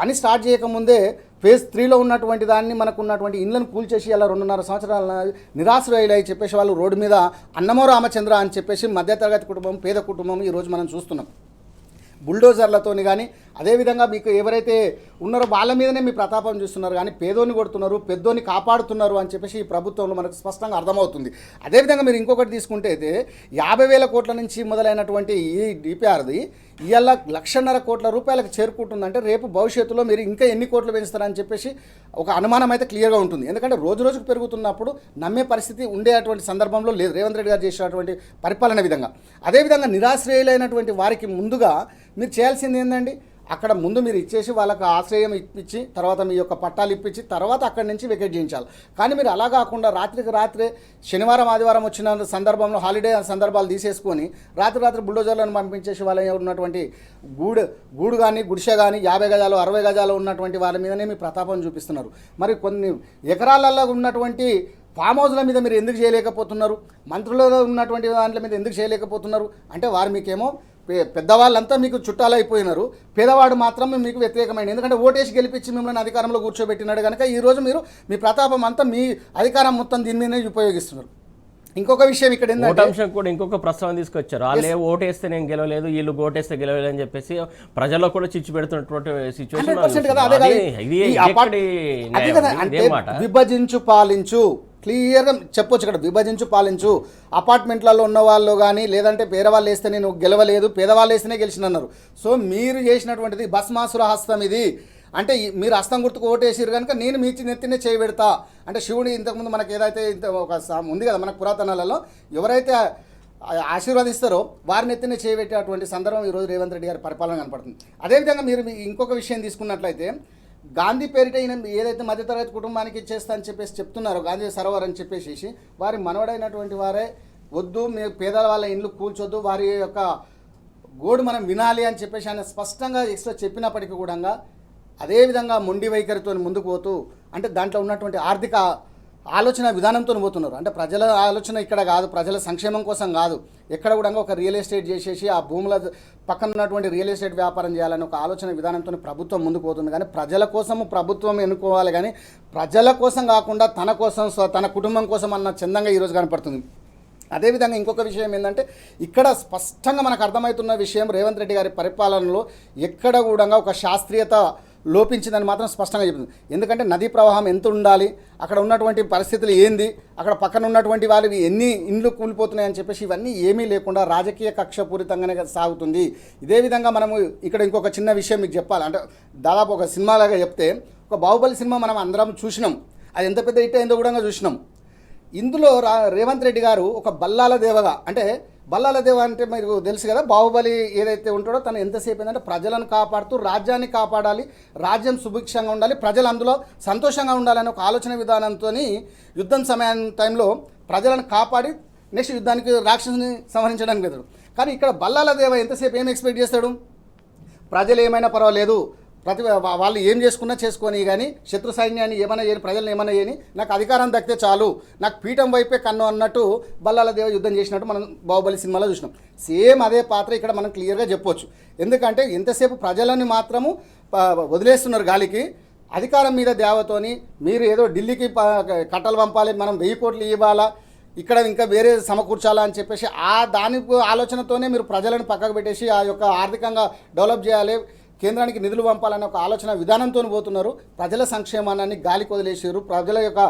పని స్టార్ట్ చేయకముందే ఫేజ్ 3లో ఉన్నటువంటి దాన్ని మనకు ఉన్నటువంటి ఇండ్లను కూల్చేసి అలా 2.5 సంవత్సరాల నిరాశ్రయులు అని చెప్పేసి వాళ్ళు రోడ్డు మీద అన్నమో రామచంద్ర అని చెప్పేసి మధ్యతరగతి కుటుంబం, పేద కుటుంబం ఈరోజు మనం చూస్తున్నాం. బుల్డోజర్లతోని కానీ అదేవిధంగా మీకు ఎవరైతే ఉన్నారో వాళ్ళ మీదనే మీ ప్రతాపం చూస్తున్నారు. కానీ పేదోని కొడుతున్నారు, పెద్దోని కాపాడుతున్నారు అని చెప్పేసి ఈ ప్రభుత్వంలో మనకు స్పష్టంగా అర్థమవుతుంది. అదేవిధంగా మీరు ఇంకొకటి తీసుకుంటే అయితే 50,000 కోట్ల నుంచి మొదలైనటువంటి ఈ డిపిఆర్ది ఇవాళ 1,50,000 కోట్ల రూపాయలకు చేరుకుంటుందంటే రేపు భవిష్యత్తులో మీరు ఇంకా ఎన్ని కోట్లు పెంచుతారని చెప్పేసి ఒక అనుమానం అయితే క్లియర్గా ఉంటుంది. ఎందుకంటే రోజు రోజుకు పెరుగుతున్నప్పుడు నమ్మే పరిస్థితి ఉండేటువంటి సందర్భంలో లేదు రేవంత్ రెడ్డి గారు చేసినటువంటి పరిపాలన విధంగా. అదేవిధంగా నిరాశ్రయులైనటువంటి వారికి ముందుగా మీరు చేయాల్సింది ఏంటండి? అక్కడ ముందు మీరు ఇచ్చేసి వాళ్ళకు ఆశ్రయం ఇప్పించి తర్వాత మీ యొక్క పట్టాలు ఇప్పించి తర్వాత అక్కడి నుంచి వెకేట్ చేయించాలి. కానీ మీరు అలా కాకుండా రాత్రికి రాత్రే శనివారం ఆదివారం వచ్చిన సందర్భంలో హాలిడే సందర్భాలు తీసేసుకొని రాత్రి బుల్డోజర్లను పంపించేసి వాళ్ళ ఉన్నటువంటి గూడు కానీ గుడిసె కానీ 50 గజాలు 60 గజాలు ఉన్నటువంటి వాళ్ళ మీదనే మీ ప్రతాపం చూపిస్తున్నారు. మరి కొన్ని ఎకరాలలో ఉన్నటువంటి ఫామ్ హౌస్ల మీద మీరు ఎందుకు చేయలేకపోతున్నారు? మంత్రులలో ఉన్నటువంటి దాంట్ల మీద ఎందుకు చేయలేకపోతున్నారు? అంటే వారు మీకేమో పెద్దవాళ్ళంతా మీకు చుట్టాలు అయిపోయినారు, పేదవాడు మాత్రం మీకు వ్యతిరేకమైన. ఎందుకంటే ఓటేసి గెలిపించి మిమ్మల్ని అధికారంలో కూర్చోబెట్టినాడు కనుక ఈరోజు మీరు మీ ప్రతాపం అంతా మీ అధికారం మొత్తం దీని మీదనే ఉపయోగిస్తున్నారు. ఇంకొక విషయం ఇక్కడ అంశం కూడా ఇంకొక ప్రస్తావన తీసుకొచ్చారు. వాళ్ళే ఓటేస్తే నేను గెలవలేదు, వీళ్ళు ఓటేస్తే గెలవలేదు అని చెప్పేసి ప్రజల్లో కూడా చిచ్చు పెడుతున్నటువంటి సిచ్యువేషన్. విభజించు పాలించు క్లియర్గా చెప్పొచ్చు. ఇక్కడ విభజించు పాలించు. అపార్ట్మెంట్లలో ఉన్న వాళ్ళు కానీ లేదంటే పేదవాళ్ళు వేస్తే నేను గెలవలేదు, పేదవాళ్ళు వేస్తేనే గెలిచినన్నారు. సో మీరు చేసినటువంటిది భస్మాసుర హస్తం. ఇది అంటే మీరు హస్తం గుర్తుకు ఓటేసారు కనుక నేను మీ నెత్తినే చేయబెడతా అంటే శివుడు ఇంతకుముందు మనకి ఏదైతే ఒక ఉంది కదా మనకు పురాతనాలలో ఎవరైతే ఆశీర్వదిస్తారో వారిని ఎత్తినే చేయబెట్టేటువంటి సందర్భం ఈరోజు రేవంత్ రెడ్డి గారి పరిపాలన కనపడుతుంది. అదేవిధంగా మీరు ఇంకొక విషయం తీసుకున్నట్లయితే గాంధీ పేరిట ఈయన ఏదైతే మధ్యతరగతి కుటుంబానికి ఇచ్చేస్తా అని చెప్పేసి చెప్తున్నారో గాంధీ సరోవర్ అని చెప్పేసి వారి మనవడైనటువంటి వారే వద్దు మీరు పేదవాళ్ళ ఇండ్లు కూల్చొద్దు, వారి యొక్క గోడు మనం వినాలి అని చెప్పేసి ఆయన స్పష్టంగా చెప్పినప్పటికీ కూడా అదేవిధంగా మొండి వైఖరితో ముందుకు పోతూ అంటే దాంట్లో ఉన్నటువంటి ఆర్థిక ఆలోచన విధానంతో పోతున్నారు. అంటే ప్రజల ఆలోచన ఇక్కడ కాదు, ప్రజల సంక్షేమం కోసం కాదు, ఎక్కడ కూడా ఒక రియల్ ఎస్టేట్ చేసేసి ఆ భూముల పక్కన ఉన్నటువంటి రియల్ ఎస్టేట్ వ్యాపారం చేయాలని ఒక ఆలోచన విధానంతో ప్రభుత్వం ముందుకు పోతుంది. కానీ ప్రజల కోసము ప్రభుత్వం ఎన్నుకోవాలి కానీ ప్రజల కోసం కాకుండా తన కోసం తన కుటుంబం కోసం అన్న చందంగా ఈరోజు కనపడుతుంది. అదేవిధంగా ఇంకొక విషయం ఏంటంటే ఇక్కడ స్పష్టంగా మనకు అర్థమవుతున్న విషయం రేవంత్ రెడ్డి గారి పరిపాలనలో ఎక్కడ కూడా ఒక శాస్త్రీయత లోపించిందని మాత్రం స్పష్టంగా చెప్తుంది. ఎందుకంటే నదీ ప్రవాహం ఎంత ఉండాలి, అక్కడ ఉన్నటువంటి పరిస్థితులు ఏంది, అక్కడ పక్కన ఉన్నటువంటి వాళ్ళు ఎన్ని ఇండ్లు కూలిపోతున్నాయని చెప్పేసి ఇవన్నీ ఏమీ లేకుండా రాజకీయ కక్షపూరితంగానే సాగుతుంది. ఇదే విధంగా మనము ఇక్కడ ఇంకొక చిన్న విషయం మీకు చెప్పాలి. అంటే దాదాపు ఒక సినిమాలాగా చెప్తే, ఒక బాహుబలి సినిమా మనం అందరం చూసినాం, అది ఎంత పెద్ద హిట్ అయిందో కూడా చూసినాం. ఇందులో రేవంత్ రెడ్డి గారు ఒక బల్లాల దేవగా, అంటే బల్లాల దేవ అంటే మీకు తెలుసు కదా, బాహుబలి ఏదైతే ఉంటాడో తను ఎంతసేపు ఏంటంటే ప్రజలను కాపాడుతూ రాజ్యాన్ని కాపాడాలి, రాజ్యం సుభిక్షంగా ఉండాలి, ప్రజలు అందులో సంతోషంగా ఉండాలనే ఒక ఆలోచన విధానంతో యుద్ధం సమయం టైంలో ప్రజలను కాపాడి నెక్స్ట్ యుద్ధానికి రాక్షసుని సంహరించడానికి వెళ్తాడు. కానీ ఇక్కడ బల్లాల దేవ ఎంతసేపు ఏం ఎక్స్పెక్ట్ చేస్తాడు, ప్రజలు ఏమైనా పర్వాలేదు, వాళ్ళు ఏం చేసుకున్నా చేసుకొని, కానీ శత్రు సైన్యాన్ని ఏమైనా చేయని, ప్రజలను ఏమైనా చేయని, నాకు అధికారం దక్కితే చాలు, నాకు పీఠం వైపే కన్ను అన్నట్టు బల్లాల దేవ యుద్ధం చేసినట్టు మనం బాహుబలి సినిమాలో చూసినాం. సేమ్ అదే పాత్ర ఇక్కడ మనం క్లియర్గా చెప్పొచ్చు. ఎందుకంటే ఎంతసేపు ప్రజలని మాత్రము వదిలేస్తున్నారు గాలికి, అధికారం మీద దేవతోని మీరు ఏదో ఢిల్లీకి కట్టలు పంపాలి, మనం 1000 కోట్లు ఇవ్వాలా, ఇక్కడ ఇంకా వేరే సమకూర్చాలా అని చెప్పేసి దాని ఆలోచనతోనే మీరు ప్రజలను పక్కకు పెట్టేసి ఆ యొక్క ఆర్థికంగా డెవలప్ చేయాలి, కేంద్రానికి నిధులు పంపాలనే ఒక ఆలోచన విధానంతో పోతున్నారు. ప్రజల సంక్షేమాన్ని గాలికి వదిలేసారు. ప్రజల యొక్క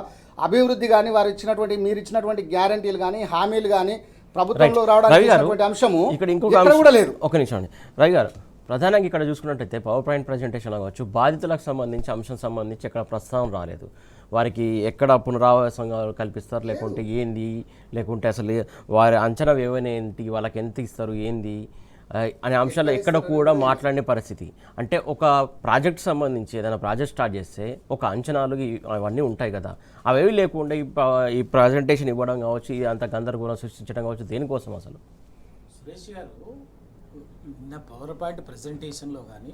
అభివృద్ధి కానీ, వారు ఇచ్చినటువంటి మీరు ఇచ్చినటువంటి గ్యారంటీలు కానీ, హామీలు కానీ ప్రభుత్వంలో రావడానికి అంశము ఇక్కడ కూడా లేదు. ఒక నిమిషం అండి రవి గారు, ప్రధానంగా ఇక్కడ చూసుకున్నట్టయితే పవర్ పాయింట్ ప్రజెంటేషన్ కావచ్చు, బాధితులకు సంబంధించి అంశం సంబంధించి ఎక్కడ ప్రస్తావన రాలేదు. వారికి ఎక్కడ పునరావాసం కల్పిస్తారు, లేకుంటే ఏంది, లేకుంటే అసలు వారి అంచనా ఏమైనా ఏంటి, వాళ్ళకి ఎంత ఇస్తారు ఏంది అనే అంశాలు ఎక్కడ కూడా మాట్లాడే పరిస్థితి. అంటే ఒక ప్రాజెక్ట్ సంబంధించి ఏదైనా ప్రాజెక్ట్ స్టార్ట్ చేస్తే ఒక అంచనాలు అవన్నీ ఉంటాయి కదా, అవేవి లేకుండా ఈ ప్రజెంటేషన్ ఇవ్వడం కావచ్చు, అంత గందరగోళం సృష్టించడం కావచ్చు, దేనికోసం అసలు? సురేష్ గారు, నిన్న పవర్ పాయింట్ ప్రజెంటేషన్లో కానీ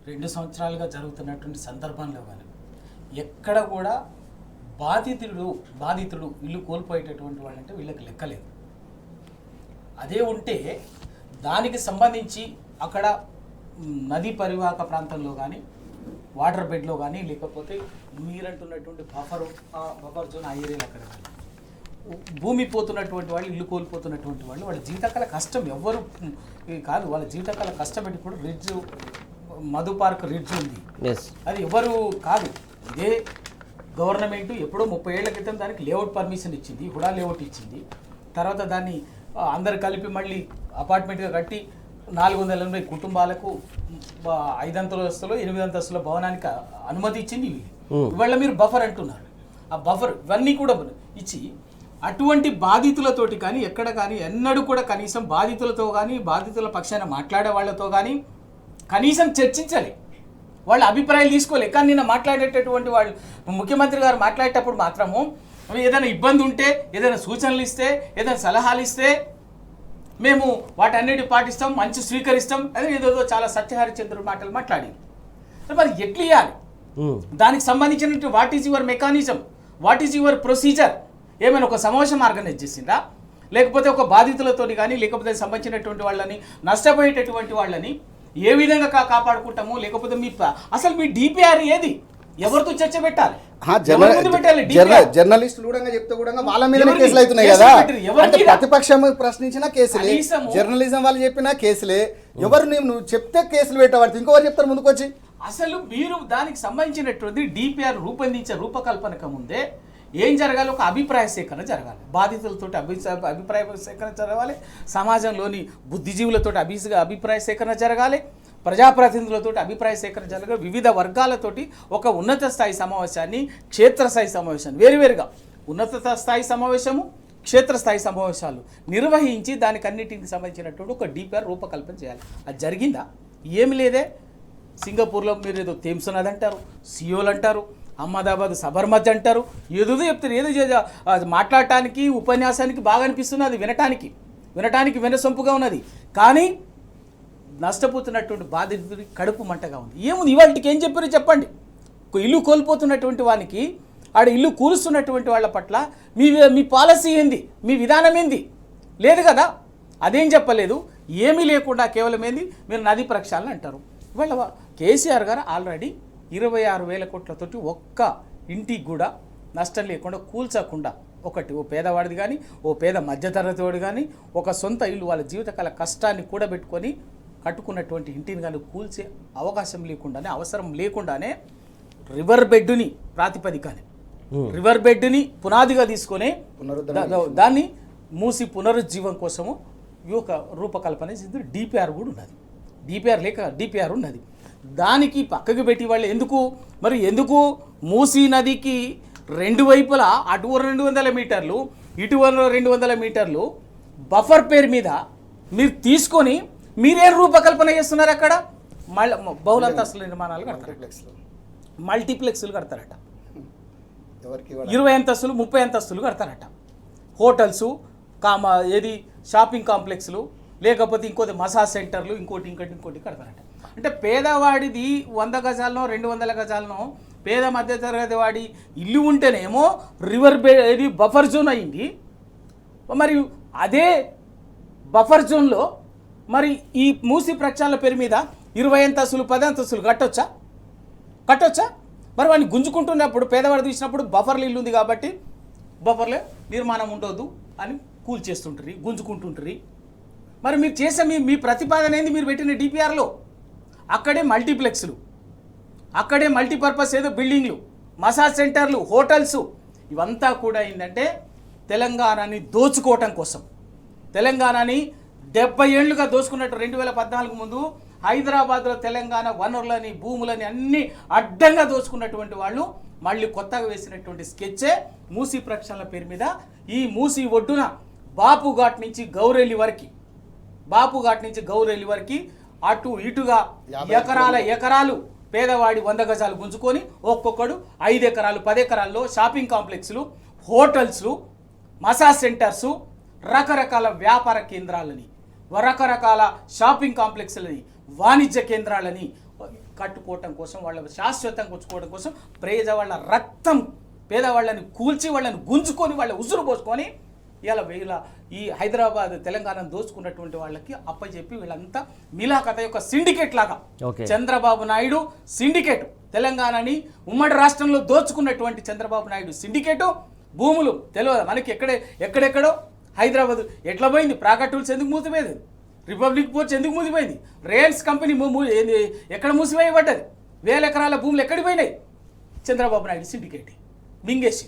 2 సంవత్సరాలుగా జరుగుతున్నటువంటి సందర్భంలో కానీ ఎక్కడ కూడా బాధితుడు ఇల్లు కోల్పోయేటటువంటి వాళ్ళంటే వీళ్ళకి లెక్కలేదు. అదే ఉంటే దానికి సంబంధించి అక్కడ నదీ పరివాహక ప్రాంతంలో కానీ, వాటర్ బెడ్లో కానీ, లేకపోతే మీరంటున్నటువంటి బఫర్ జోన్ ఆ ఏరియాలో అక్కడ కానీ భూమి పోతున్నటువంటి వాళ్ళు, ఇల్లు కోల్పోతున్నటువంటి వాళ్ళు, వాళ్ళ జీవితకాల కష్టం ఎవ్వరు కాదు, వాళ్ళ జీవితకాల కష్టం ఇప్పుడు రిడ్జ్, మధు పార్క్ రిడ్జ్ ఉంది, అది ఎవరు కాదు, ఇదే గవర్నమెంట్ ఎప్పుడో 30 ఏళ్ల క్రితం దానికి లేఅవుట్ పర్మిషన్ ఇచ్చింది, హుడా లేఅవుట్ ఇచ్చింది. తర్వాత దాన్ని అందరు కలిపి మళ్ళీ అపార్ట్మెంట్గా కట్టి 480 కుటుంబాలకు 5 అంతస్తులో 8 అంతస్తుల భవనానికి అనుమతి ఇచ్చింది. ఇవాళ మీరు బఫర్ అంటున్నారు, ఆ బఫర్ ఇవన్నీ కూడా ఇచ్చి అటువంటి బాధితులతోటి కానీ ఎక్కడ కానీ ఎన్నడూ కూడా కనీసం బాధితులతో కానీ, బాధితుల పక్షాన మాట్లాడే వాళ్ళతో కానీ కనీసం చర్చించాలి, వాళ్ళ అభిప్రాయాలు తీసుకోలే. కానీ నిన్న మాట్లాడేటటువంటి వాళ్ళు, ముఖ్యమంత్రి గారు మాట్లాడేటప్పుడు మాత్రము ఏదైనా ఇబ్బంది ఉంటే, ఏదైనా సూచనలు ఇస్తే, ఏదైనా సలహాలు ఇస్తే మేము వాటన్నిటి పాటిస్తాం, మంచి స్వీకరిస్తాం, అదే ఏదో చాలా సత్యహరిచంద్రుడు మాటలు మాట్లాడి. మరి ఎట్లా ఇవ్వాలి, దానికి సంబంధించినట్టు what is your mechanism, what is your procedure, ఏమైనా ఒక సమావేశం ఆర్గనైజ్ చేసిందా, లేకపోతే ఒక బాధితులతో కానీ, లేకపోతే సంబంధించినటువంటి వాళ్ళని, నష్టపోయేటటువంటి వాళ్ళని ఏ విధంగా కాపాడుకుంటాము, లేకపోతే అసలు మీ డిపిఆర్ ఏది, ఎవరితో చర్చ పెట్టాలి? జర్నలిస్టులు కూడా చెప్తే కూడా వాళ్ళ మీద కేసులు అవుతున్నాయి కదా. అంటే ప్రతిపక్షం ప్రశ్నించిన కేసులే, జర్నలిజం వాళ్ళు చెప్పిన కేసులే, ఎవరు నువ్వు చెప్తే కేసులు పెట్టబడుతుంది, ఇంకొకరు చెప్తారు ముందుకొచ్చి. అసలు మీరు దానికి సంబంధించినటువంటి డిపిఆర్ రూపకల్పనకు ముందే ఏం జరగాలి, ఒక అభిప్రాయ సేకరణ జరగాలి, బాధితులతో అభిప్రాయ సేకరణ జరగాలి, సమాజంలోని బుద్ధిజీవులతో అభిప్రాయ సేకరణ జరగాలి, ప్రజాప్రతినిధులతో అభిప్రాయ సేకరణ జరగాలి, వివిధ వర్గాలతోటి ఒక ఉన్నత స్థాయి సమావేశాన్ని, క్షేత్రస్థాయి సమావేశాన్ని వేరువేరుగా ఉన్నత స్థాయి సమావేశము, క్షేత్రస్థాయి సమావేశాలు నిర్వహించి దానికి అన్నిటికి సంబంధించినటువంటి ఒక డిపిఆర్ రూపకల్పన చేయాలి. అది జరిగిందా? ఏమి లేదే. సింగపూర్లో మీరు ఏదో థేమ్స్ నది అంటారు, సియోల్ అంటారు, అహ్మదాబాద్ సబర్మతి అంటారు, ఏదో చెప్తారు, ఏదో మాట్లాడటానికి ఉపన్యాసానికి బాగా అనిపిస్తుంది, అది వినటానికి వినసొంపుగా ఉన్నది, కానీ నష్టపోతున్నటువంటి బాధితుడి కడుపు మంటగా ఉంది. ఏముంది ఇవాళకి ఏం చెప్పారో చెప్పండి. ఇల్లు కోల్పోతున్నటువంటి వానికి, ఆడ ఇల్లు కూలుస్తున్నటువంటి వాళ్ళ పట్ల మీ పాలసీ ఏంది, మీ విధానం ఏంది? లేదు కదా, అదేం చెప్పలేదు. ఏమీ లేకుండా కేవలం ఏంది మీరు నది ప్రక్షాళన అంటారు. ఇవాళ కేసీఆర్ గారు ఆల్రెడీ 26,000 కోట్లతోటి ఒక్క ఇంటికి కూడా నష్టం లేకుండా, కూల్చకుండా ఒకటి ఓ పేదవాడిది కానీ ఓ పేద మధ్యతరగతి వాడు కానీ ఒక సొంత ఇల్లు వాళ్ళ జీవితకాల కష్టాన్ని కూడబెట్టుకొని కట్టుకున్నటువంటి ఇంటిని కానీ కూల్చే అవకాశం లేకుండానే అవసరం లేకుండానే రివర్ బెడ్ని ప్రాతిపదికనే రివర్ బెడ్ని పునాదిగా తీసుకొని దాన్ని మూసి పునరుజ్జీవం కోసము ఈ యొక్క రూపకల్పన చేసి డిపిఆర్ కూడా ఉన్నది. డిపిఆర్ ఉన్నది. దానికి పక్కకు పెట్టి వాళ్ళు ఎందుకు మూసీ నదికి రెండు వైపులా అటు 200 మీటర్లు ఇటు 200 మీటర్లు బఫర్ పేరు మీద మీరు తీసుకొని మీరేం రూపకల్పన చేస్తున్నారు? అక్కడ బహుళంతస్తుల నిర్మాణాలు కడతారు, మల్టీప్లెక్స్లు కడతారట, 20 అంతస్తులు 30 అంతస్తులు కడతారట, హోటల్స్ షాపింగ్ కాంప్లెక్స్లు, లేకపోతే ఇంకోటి మసాజ్ సెంటర్లు, ఇంకోటి కడతారట. అంటే పేదవాడిది 100 గజాలనో 200 గజాలనో పేద మధ్యతరగతి వాడి ఇల్లు ఉంటేనేమో బఫర్ జోన్ అయింది. మరి అదే బఫర్ జోన్లో మరి ఈ మూసి ప్రక్షాళన పేరు మీద 20 అంతస్తులు 10 అంతస్తులు కట్టొచ్చా? మరి వాడిని గుంజుకుంటున్నప్పుడు పేదవాడు తీసినప్పుడు బఫర్లు ఇల్లు ఉంది కాబట్టి బఫర్లే నిర్మాణం ఉండొద్దు అని కూల్చేస్తుంటారు, గుంజుకుంటుంటారు. మరి మీరు చేసే మీ ప్రతిపాదన ఏంది? మీరు పెట్టిన డిపిఆర్లో అక్కడే మల్టీప్లెక్స్లు, అక్కడే మల్టీపర్పస్ బిల్డింగ్లు, మసాజ్ సెంటర్లు, హోటల్స్, ఇవంతా కూడా ఏంటంటే తెలంగాణని దోచుకోవటం కోసం, తెలంగాణని 70 ఏళ్లుగా దోచుకున్నట్టు 2014 ముందు హైదరాబాద్లో తెలంగాణ వనరులని భూములని అన్నీ అడ్డంగా దోచుకున్నటువంటి వాళ్ళు మళ్ళీ కొత్తగా వేసినటువంటి స్కెచ్చే మూసీ ప్రక్షాళన పేరు మీద ఈ మూసీ ఒడ్డున బాపుఘాట్ నుంచి గౌరెల్లి వరకు అటు ఇటుగా ఎకరాలు పేదవాడి 100 గజాలు గుంజుకొని ఒక్కొక్కడు 5 ఎకరాలు 10 ఎకరాల్లో షాపింగ్ కాంప్లెక్స్లు, హోటల్స్లు, మసాజ్ సెంటర్సు, రకరకాల వ్యాపార కేంద్రాలని, రకరకాల షాపింగ్ కాంప్లెక్స్లని, వాణిజ్య కేంద్రాలని కట్టుకోవటం కోసం, వాళ్ళ శాశ్వతంగా ఉంచుకోవడం కోసం వాళ్ళ రక్తం పేదవాళ్ళని కూల్చి వాళ్ళని గుంజుకొని వాళ్ళ ఉసురు పోసుకొని ఇలా ఈ హైదరాబాద్ తెలంగాణను దోచుకున్నటువంటి వాళ్ళకి అప్పచెప్పి వీళ్ళంతా మిలాఖత యొక్క సిండికేట్ లాగా చంద్రబాబు నాయుడు సిండికేట్, తెలంగాణని ఉమ్మడి రాష్ట్రంలో దోచుకున్నటువంటి చంద్రబాబు నాయుడు సిండికేటు భూములు తెలియదు మనకి ఎక్కడెక్కడో హైదరాబాద్ ఎట్లా పోయింది, ప్రాకటూల్స్ ఎందుకు మూసిపోయింది, రిపబ్లిక్ పోర్ట్స్ ఎందుకు మూసిపోయింది, రేల్స్ కంపెనీ ఎక్కడ మూసివేయబడ్డది, 1000 ఎకరాల భూములు ఎక్కడికి పోయినాయి, చంద్రబాబు నాయుడు సిండికేట్ మింగేసి.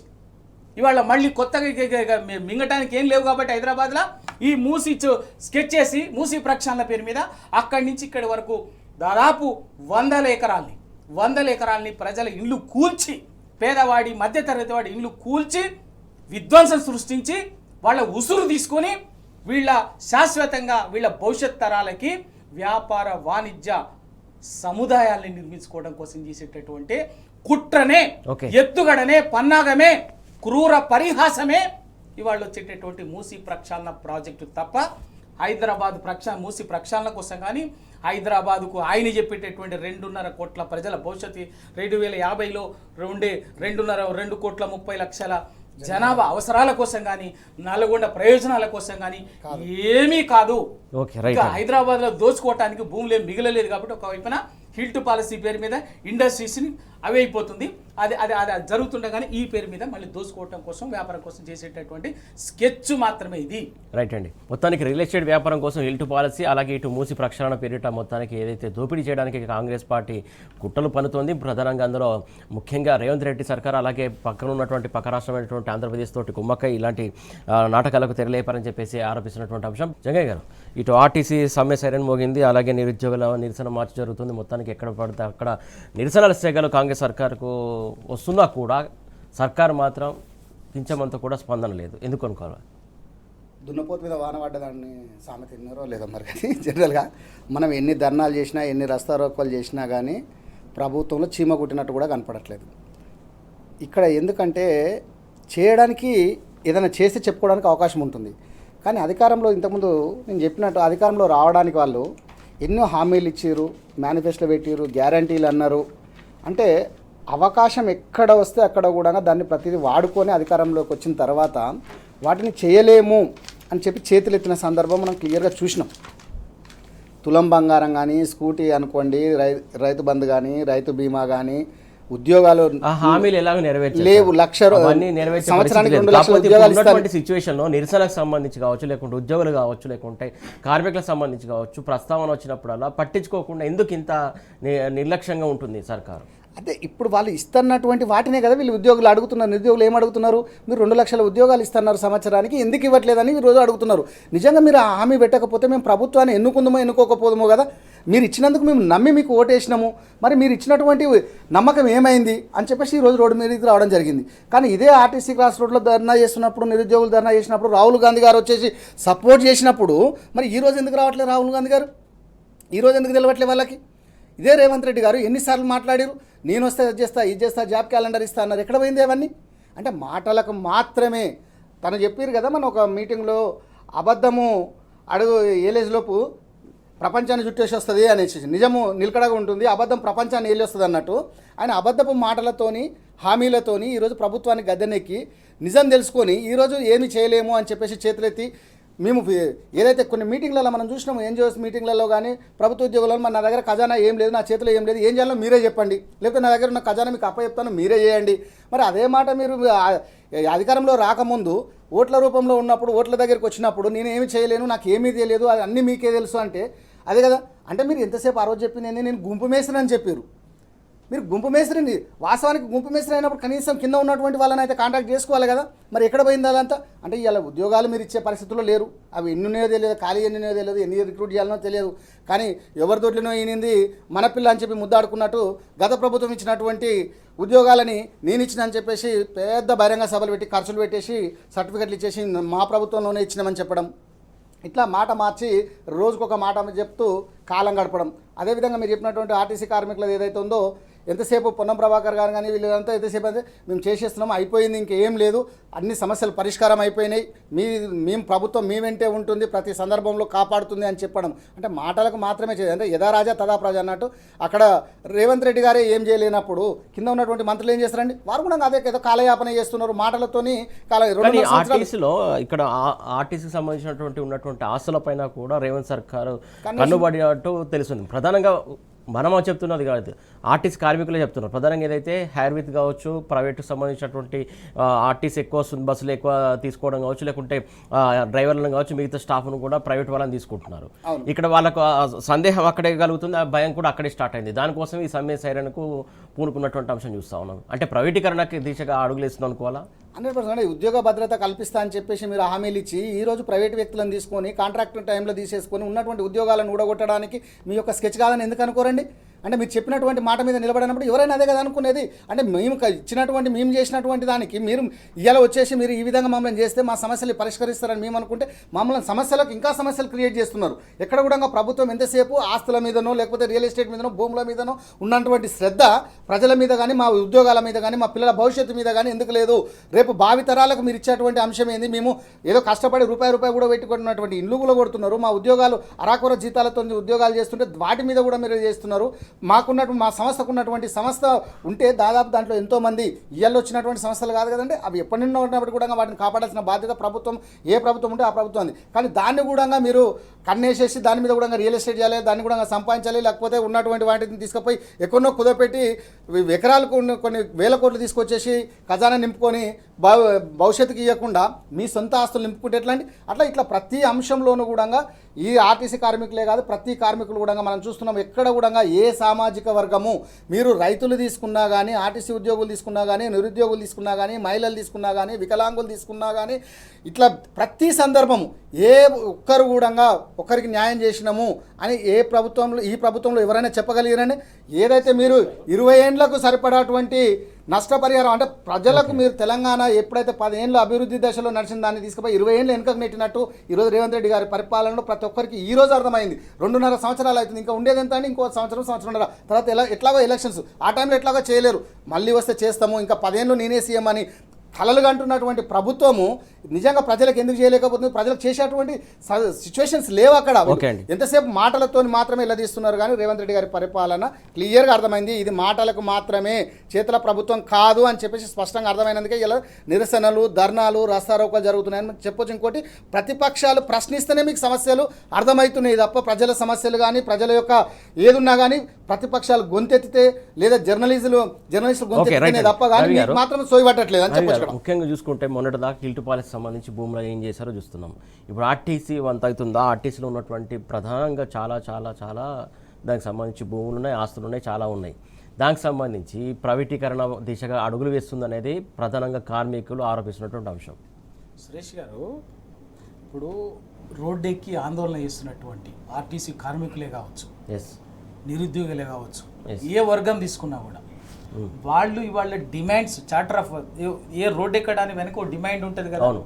ఇవాళ మళ్ళీ కొత్తగా మింగటానికి ఏం లేవు కాబట్టి హైదరాబాద్లో ఈ మూసి స్కెచ్ చేసి మూసి ప్రక్షాళన పేరు మీద అక్కడి నుంచి ఇక్కడి వరకు దాదాపు 100 ఎకరాలని ప్రజల ఇళ్ళు కూల్చి, పేదవాడి మధ్యతరగతి వాడి ఇళ్ళు కూల్చి విధ్వంసం సృష్టించి వాళ్ళ ఉసురు తీసుకొని వీళ్ళ శాశ్వతంగా వీళ్ళ భవిష్యత్ తరాలకి వ్యాపార వాణిజ్య సముదాయాల్ని నిర్మించుకోవడం కోసం చేసేటటువంటి కుట్రనే, ఎత్తుగడనే, పన్నాగమే, క్రూర పరిహాసమే ఇవాళ వచ్చేటటువంటి మూసీ ప్రక్షాళన ప్రాజెక్టు తప్ప హైదరాబాద్ మూసీ ప్రక్షాళన కోసం కానీ హైదరాబాదుకు ఆయన చెప్పేటటువంటి 2.5 కోట్ల ప్రజల భవిష్యత్తు 2050లో ఉండే 2 కోట్ల 30 లక్షల జనాభా అవసరాల కోసం కానీ నల్గొండ ప్రయోజనాల కోసం కానీ ఏమీ కాదు. హైదరాబాద్లో దోచుకోవటానికి భూములు ఏం మిగలలేదు కాబట్టి ఒకవైపున హిల్ట్ పాలసీ పేరు మీద ఇండస్ట్రీస్ని అవి అయిపోతుంది, అది జరుగుతుండగానే ఈ పేరు మీద మళ్ళీ దోచుకోవటం కోసం వ్యాపారం కోసం చేసేటటువంటి స్కెచ్ మాత్రమే ఇది. రైట్ అండి. మొత్తానికి రియల్ ఎస్టేట్ వ్యాపారం కోసం హిల్ట్ పాలసీ అలాగే ఇటు మూసి ప్రక్షాళన పేరిట మొత్తానికి ఏదైతే దోపిడీ చేయడానికి కాంగ్రెస్ పార్టీ కుట్రలు పన్నుతోంది, ప్రధానంగా అందులో ముఖ్యంగా రేవంత్ రెడ్డి సర్కార్ అలాగే పక్కన ఉన్నటువంటి పక్క రాష్ట్రమైనటువంటి ఆంధ్రప్రదేశ్ తోటి కుమ్మక్కై ఇలాంటి నాటకాలకు తెరలేపారని చెప్పేసి ఆరోపిస్తున్నటువంటి అంశం. జంగయ్య గారు, ఇటు ఆర్టీసీ సమ్మె సైరన్ మోగింది, అలాగే నిరుద్యోగుల నిరసన మార్చి జరుగుతుంది. మొత్తానికి ఎక్కడ పడితే అక్కడ నిరసనల సెగలు కాంగ్రెస్ సర్కారుకు వస్తున్నా కూడా సర్కారు మాత్రం కించమంతా కూడా స్పందన లేదు. ఎందుకు అనుకోవాలి? దున్నపోతు మీద వాన పడ్డదాన్ని సామెత తిన్నారో లేదో మరి, కానీ జనరల్గా మనం ఎన్ని ధర్నాలు చేసినా ఎన్ని రస్తారోకోలు చేసినా కానీ ప్రభుత్వంలో చీమ కుట్టినట్టు కూడా కనపడట్లేదు. ఇక్కడ ఎందుకంటే చేయడానికి ఏదైనా చేసి చెప్పుకోవడానికి అవకాశం ఉంటుంది, కానీ అధికారంలో ఇంతకుముందు నేను చెప్పినట్టు అధికారంలో రావడానికి వాళ్ళు ఎన్నో హామీలు ఇచ్చారు, మేనిఫెస్టో పెట్టారు, గ్యారంటీలు అన్నారు. అంటే అవకాశం ఎక్కడ వస్తే అక్కడ కూడా దాన్ని ప్రతిదీ వాడుకొని అధికారంలోకి వచ్చిన తర్వాత వాటిని చేయలేము అని చెప్పి చేతులు ఎత్తిన సందర్భం మనం క్లియర్గా చూసినాం. తులం బంగారం కానీ, స్కూటీ అనుకోండి, రైతు బంధు కానీ, రైతు బీమా కానీ, ఉద్యోగాలు ఆ హామీలు ఎలాగో నెరవేర్చారు లేవు. అవన్నీ నెరవేర్చే సంవత్సరానికి పరిస్థితి లేదు. 2 లక్షల కాకపోతే ఉద్యోగాలు ఉన్నటువంటి సిచ్యువేషన్లో నిరసనకు సంబంధించి కావచ్చు, లేకుంటే ఉద్యోగులు కావచ్చు, లేకుంటే కార్మికులకు సంబంధించి కావచ్చు, ప్రస్తావన వచ్చినప్పుడల్లా పట్టించుకోకుండా ఎందుకు ఇంత నిర్లక్ష్యంగా ఉంటుంది సర్కారు? అదే ఇప్పుడు వాళ్ళు ఇస్తున్నటువంటి వాటినే కదా వీళ్ళు ఉద్యోగులు అడుగుతున్నారు. నిరుద్యోగులు ఏం అడుగుతున్నారు? మీరు 2 లక్షల ఉద్యోగాలు ఇస్తున్నారు సంవత్సరానికి, ఎందుకు ఇవ్వట్లేదని ఈరోజు అడుగుతున్నారు. నిజంగా మీరు ఆ హామీ పెట్టకపోతే మేము ప్రభుత్వాన్ని ఎన్నుకుందామో ఎన్నుకోకపోదామో కదా. మీరు ఇచ్చినందుకు మేము నమ్మి మీకు ఓటేసినాము, మరి మీరు ఇచ్చినటువంటి నమ్మకం ఏమైంది అని చెప్పేసి ఈరోజు రోడ్డు మీదకి రావడం జరిగింది. కానీ ఇదే ఆర్టీసీ క్రాస్ రోడ్లో ధర్నా చేస్తున్నప్పుడు, నిరుద్యోగులు ధర్నా చేసినప్పుడు రాహుల్ గాంధీ గారు వచ్చేసి సపోర్ట్ చేసినప్పుడు మరి ఈరోజు ఎందుకు రావట్లేదు రాహుల్ గాంధీ గారు? ఈరోజు ఎందుకు తెలవట్లేదు వాళ్ళకి? ఇదే రేవంత్ రెడ్డి గారు ఎన్నిసార్లు మాట్లాడారు, నేను వస్తే అది చేస్తా, ఇది చేస్తా, జాబ్ క్యాలెండర్ ఇస్తా అన్నారు. ఎక్కడ పోయింది అవన్నీ? అంటే మాటలకు మాత్రమే. తను చెప్పారు కదా మన ఒక మీటింగ్లో, అబద్ధము అడుగు ఏలేజ్లోపు ప్రపంచాన్ని చుట్టేసి వస్తుంది అనేసి, నిజము నిలకడగా ఉంటుంది, అబద్ధం ప్రపంచాన్ని ఏలి వస్తుంది అన్నట్టు ఆయన అబద్ధపు మాటలతోని హామీలతోని ఈరోజు ప్రభుత్వాన్ని గద్దెనెక్కి నిజం తెలుసుకొని ఈరోజు ఏమి చేయలేము అని చెప్పేసి చేతులెత్తి మేము ఏదైతే కొన్ని మీటింగ్లలో మనం చూసినాము, ఎన్జిఓస్ మీటింగ్లలో కానీ ప్రభుత్వ ఉద్యోగులలో నా దగ్గర ఖజానా ఏం లేదు, నా చేతిలో ఏం లేదు, ఏం చేయాలో మీరే చెప్పండి, లేకపోతే నా దగ్గర ఉన్న ఖజానా మీకు అప్పచెప్తాను మీరే చేయండి. మరి అదే మాట మీరు అధికారంలో రాకముందు ఓట్ల రూపంలో ఉన్నప్పుడు, ఓట్ల దగ్గరికి వచ్చినప్పుడు నేను ఏమి చేయలేను, నాకు ఏమీ తెలియదు, అది అన్నీ మీకే తెలుసు అంటే అదే కదా. అంటే మీరు ఎంతసేపు ఆ రోజు చెప్పింది నేను గుంపు మేస్త్రి అని చెప్పారు. మీరు గుంపు మేస్త్రిని, వాస్తవానికి గుంపు మేస్త్రి అయినప్పుడు కనీసం కింద ఉన్నటువంటి వాళ్ళని అయితే కాంటాక్ట్ చేసుకోవాలి కదా. మరి ఎక్కడ పోయింది అదంతా? అంటే ఇలా ఉద్యోగాలు మీరు ఇచ్చే పరిస్థితుల్లో లేరు. అవి ఎన్ని ఉన్నాయో తెలియదు, ఖాళీ ఎన్ని ఉన్నాయో తెలియదు, ఎన్ని రిక్రూట్ చేయాలనో తెలియదు. కానీ ఎవరి దొడ్లినో ఈనింది మన పిల్ల అని చెప్పి ముద్దాడుకున్నట్టు గత ప్రభుత్వం ఇచ్చినటువంటి ఉద్యోగాలని నేను ఇచ్చిన అని చెప్పేసి పెద్ద బహిరంగ సభలు పెట్టి ఖర్చులు పెట్టేసి సర్టిఫికెట్లు ఇచ్చేసి మా ప్రభుత్వంలోనే ఇచ్చినామని చెప్పడం, ఇట్లా మాట మార్చి రోజుకొక మాట చెప్తూ కాలం గడపడం. అదేవిధంగా మీరు చెప్పినటువంటి ఆర్టీసీ కార్మికులది ఏదైతే ఉందో, ఎంతసేపు పొన్నం ప్రభాకర్ గారు కానీ వీళ్ళంతా ఎంతసేపు అంటే మేము చేసేస్తున్నాము, అయిపోయింది, ఇంకేం లేదు, అన్ని సమస్యలు పరిష్కారం అయిపోయినాయి, మేము ప్రభుత్వం మీ వెంటే ఉంటుంది, ప్రతి సందర్భంలో కాపాడుతుంది అని చెప్పడం. అంటే మాటలకు మాత్రమే చేయదు. అంటే యథా రాజా తదా ప్రజ అన్నట్టు అక్కడ రేవంత్ రెడ్డి గారే ఏం చేయలేనప్పుడు కింద ఉన్నటువంటి మంత్రులు ఏం చేస్తారండి? వారు కూడా అదే ఏదో కాలయాపన చేస్తున్నారు మాటలతోని. ఆర్టీసీలో ఇక్కడ ఆర్టీసీకి సంబంధించినటువంటి ఉన్నటువంటి ఆస్తులపైన కూడా రేవంత్ సర్కారు కన్నుబడినట్టు తెలుస్తుంది. ప్రధానంగా మనం చెప్తున్నది కాదు, ఆర్టీసీ కార్మికులే చెప్తున్నారు. ప్రధానంగా ఏదైతే హైర్విత్ కావచ్చు, ప్రైవేట్కి సంబంధించినటువంటి ఆర్టీసీ ఎక్కువ బస్సులు ఎక్కువ తీసుకోవడం కావచ్చు, లేకుంటే డ్రైవర్లను కావచ్చు, మిగతా స్టాఫ్ను కూడా ప్రైవేట్ వాళ్ళని తీసుకుంటున్నారు. ఇక్కడ వాళ్ళకు సందేహం అక్కడే కలుగుతుంది, ఆ భయం కూడా అక్కడే స్టార్ట్ అయింది. దానికోసం ఈ సమ్మె సైరన్కు పూనుకున్నటువంటి అంశం చూస్తూ ఉన్నాం. అంటే ప్రైవేటీకరణకి దిశగా అడుగులేస్తుంది అనుకోవాలా? 100% ఉద్యోగ భద్రత కల్పిస్తా అని చెప్పేసి మీరు హామీలు ఇచ్చి ఈరోజు ప్రైవేట్ వ్యక్తులను తీసుకొని కాంట్రాక్ట్ టైంలో తీసేసుకొని ఉన్నటువంటి ఉద్యోగాలను ఊడగొట్టడానికి మీ యొక్క స్కెచ్ కాదని ఎందుకు అనుకోరండి? అంటే మీరు చెప్పినటువంటి మాట మీద నిలబడినప్పుడు ఎవరైనా అదే కదా అనుకునేది. అంటే మేము చేసినటువంటి దానికి మీరు ఇవాళ వచ్చేసి మీరు ఈ విధంగా మమ్మల్ని చేస్తే మా సమస్యలు పరిష్కరిస్తారని మేము అనుకుంటే మమ్మల్ని సమస్యలకు ఇంకా సమస్యలు క్రియేట్ చేస్తున్నారు. ఎక్కడ కూడా ప్రభుత్వం ఎంతసేపు ఆస్తుల మీదనో లేకపోతే రియల్ ఎస్టేట్ మీదనో భూముల మీదనో ఉన్నటువంటి శ్రద్ధ ప్రజల మీద కానీ, మా ఉద్యోగాల మీద కానీ, మా పిల్లల భవిష్యత్తు మీద కానీ ఎందుకు లేదు? రేపు భావితరాలకు మీరు ఇచ్చేటువంటి అంశం ఏంది? మేము ఏదో కష్టపడి రూపాయి కూడా పెట్టుకున్నటువంటి ఇల్లు కూడా కొడుతున్నారు, మా ఉద్యోగాలు అరాకొర జీతాలతో ఉద్యోగాలు చేస్తుంటే వాటి మీద కూడా మీరు చేస్తున్నారు. మా సంస్థకు ఉన్నటువంటి సంస్థ ఉంటే దాదాపు దాంట్లో ఎంతోమంది ఇయ్యాల్లో వచ్చినటువంటి సంస్థలు కాదు కదండి, అవి ఎప్పటి నుండి ఉన్నప్పుడు కూడా వాటిని కాపాడాల్సిన బాధ్యత ప్రభుత్వం, ఏ ప్రభుత్వం ఉంటే ఆ ప్రభుత్వం ఉంది. కానీ దాన్ని కూడా మీరు కన్నేసేసి దాని మీద కూడా రియల్ ఎస్టేట్ చేయాలి, దాన్ని కూడా సంపాదించాలి, లేకపోతే ఉన్నటువంటి వాటిని తీసుకుపోయి ఎక్కడో కుదపెట్టి ఎకరాలకు కొన్ని వేల కోట్లు తీసుకొచ్చేసి ఖజానా నింపుకొని భవిష్యత్తుకి ఇవ్వకుండా మీ సొంత ఆస్తులు నింపుకుంటే ఎట్లా అండి? ఇట్లా ప్రతి అంశంలోనూ కూడా ఈ ఆర్టీసీ కార్మికులే కాదు, ప్రతి కార్మికులు కూడా మనం చూస్తున్నాం. ఎక్కడ కూడా ఏ సామాజిక వర్గము, మీరు రైతులు తీసుకున్నా కానీ, ఆర్టీసీ ఉద్యోగులు తీసుకున్నా కానీ, నిరుద్యోగులు తీసుకున్నా కానీ, మహిళలు తీసుకున్నా కానీ, వికలాంగులు తీసుకున్నా కానీ, ఇట్లా ప్రతి సందర్భము ఏ ఒక్కరు కూడా ఒకరికి న్యాయం చేసినాము అని ఈ ప్రభుత్వంలో ఎవరైనా చెప్పగలిగారని? ఏదైతే మీరు 20 ఏళ్లకు సరిపడాటువంటి నష్టపరిహారం అంటే ప్రజలకు మీరు తెలంగాణ ఎప్పుడైతే 10 ఏళ్ళు అభివృద్ధి దశలో నడిచిన దాన్ని తీసుకుపోయి 20 ఏళ్ళు వెనుకకు నెట్టినట్టు ఈరోజు రేవంత్ రెడ్డి గారి పరిపాలనలో ప్రతి ఒక్కరికి ఈ రోజు అర్థమైంది. 2.5 సంవత్సరాలు అవుతుంది, ఇంకా ఉండేది ఎంత అండి? ఇంకో సంవత్సరం తర్వాత ఎట్లాగో ఎలక్షన్స్, ఆ టైంలో ఎట్లాగో చేయలేరు, మళ్ళీ వస్తే చేస్తాము, ఇంకా 10 ఏళ్ళు నేనే సీఎం అని కలలుగా అంటున్నటువంటి ప్రభుత్వము నిజంగా ప్రజలకు ఎందుకు చేయలేకపోతుంది? ప్రజలకు చేసేటువంటి సిచ్యువేషన్స్ లేవు అక్కడ. ఎంతసేపు మాటలతో మాత్రమే ఇలా తీస్తున్నారు. కానీ రేవంత్ రెడ్డి గారి పరిపాలన క్లియర్గా అర్థమైంది, ఇది మాటలకు మాత్రమే, చేతుల ప్రభుత్వం కాదు అని చెప్పేసి స్పష్టంగా అర్థమైనందుకే ఇలా నిరసనలు, ధర్నాలు, రాస్తారోకోలు జరుగుతున్నాయని చెప్పొచ్చు. ఇంకోటి, ప్రతిపక్షాలు ప్రశ్నిస్తేనే మీకు సమస్యలు అర్థమవుతున్నాయి తప్ప ప్రజల సమస్యలు కానీ, ప్రజల యొక్క ఏదున్నా కానీ ప్రతిపక్షాలు గొంతెత్తితే లేదా జర్నలిస్టులు గొంతెత్తితేనే తప్ప కానీ రవి మీకు గారు. మాత్రం సోయబట్టట్లేదు అని రవి గారు, చెప్పొచ్చు. ముఖ్యంగా చూసుకుంటే మొన్నటిదాకా హిల్టు పాలసీ సంబంధించి భూములు ఏం చేశారో చూస్తున్నాం. ఇప్పుడు ఆర్టీసీ వంత అవుతుందా? ఆర్టీసీలో ఉన్నటువంటి ప్రధానంగా చాలా చాలా చాలా దానికి సంబంధించి భూములు ఉన్నాయి, ఆస్తులు ఉన్నాయి, చాలా ఉన్నాయి. దానికి సంబంధించి ప్రైవేటీకరణ దిశగా అడుగులు వేస్తుందనేది ప్రధానంగా కార్మికులు ఆరోపిస్తున్నటువంటి అంశం. సురేష్ గారు, ఇప్పుడు రోడ్డెక్కి ఆందోళన చేస్తున్నటువంటి ఆర్టీసీ కార్మికులే కావచ్చు, ఎస్, నిరుద్యోగులే కావచ్చు, Yes. ఏ వర్గం తీసుకున్నా కూడా వాళ్ళు ఇవాళ demands charter of A road ఎక్కడానికి వెనక ఒక డిమాండ్ ఉంటుంది కదా, అవును.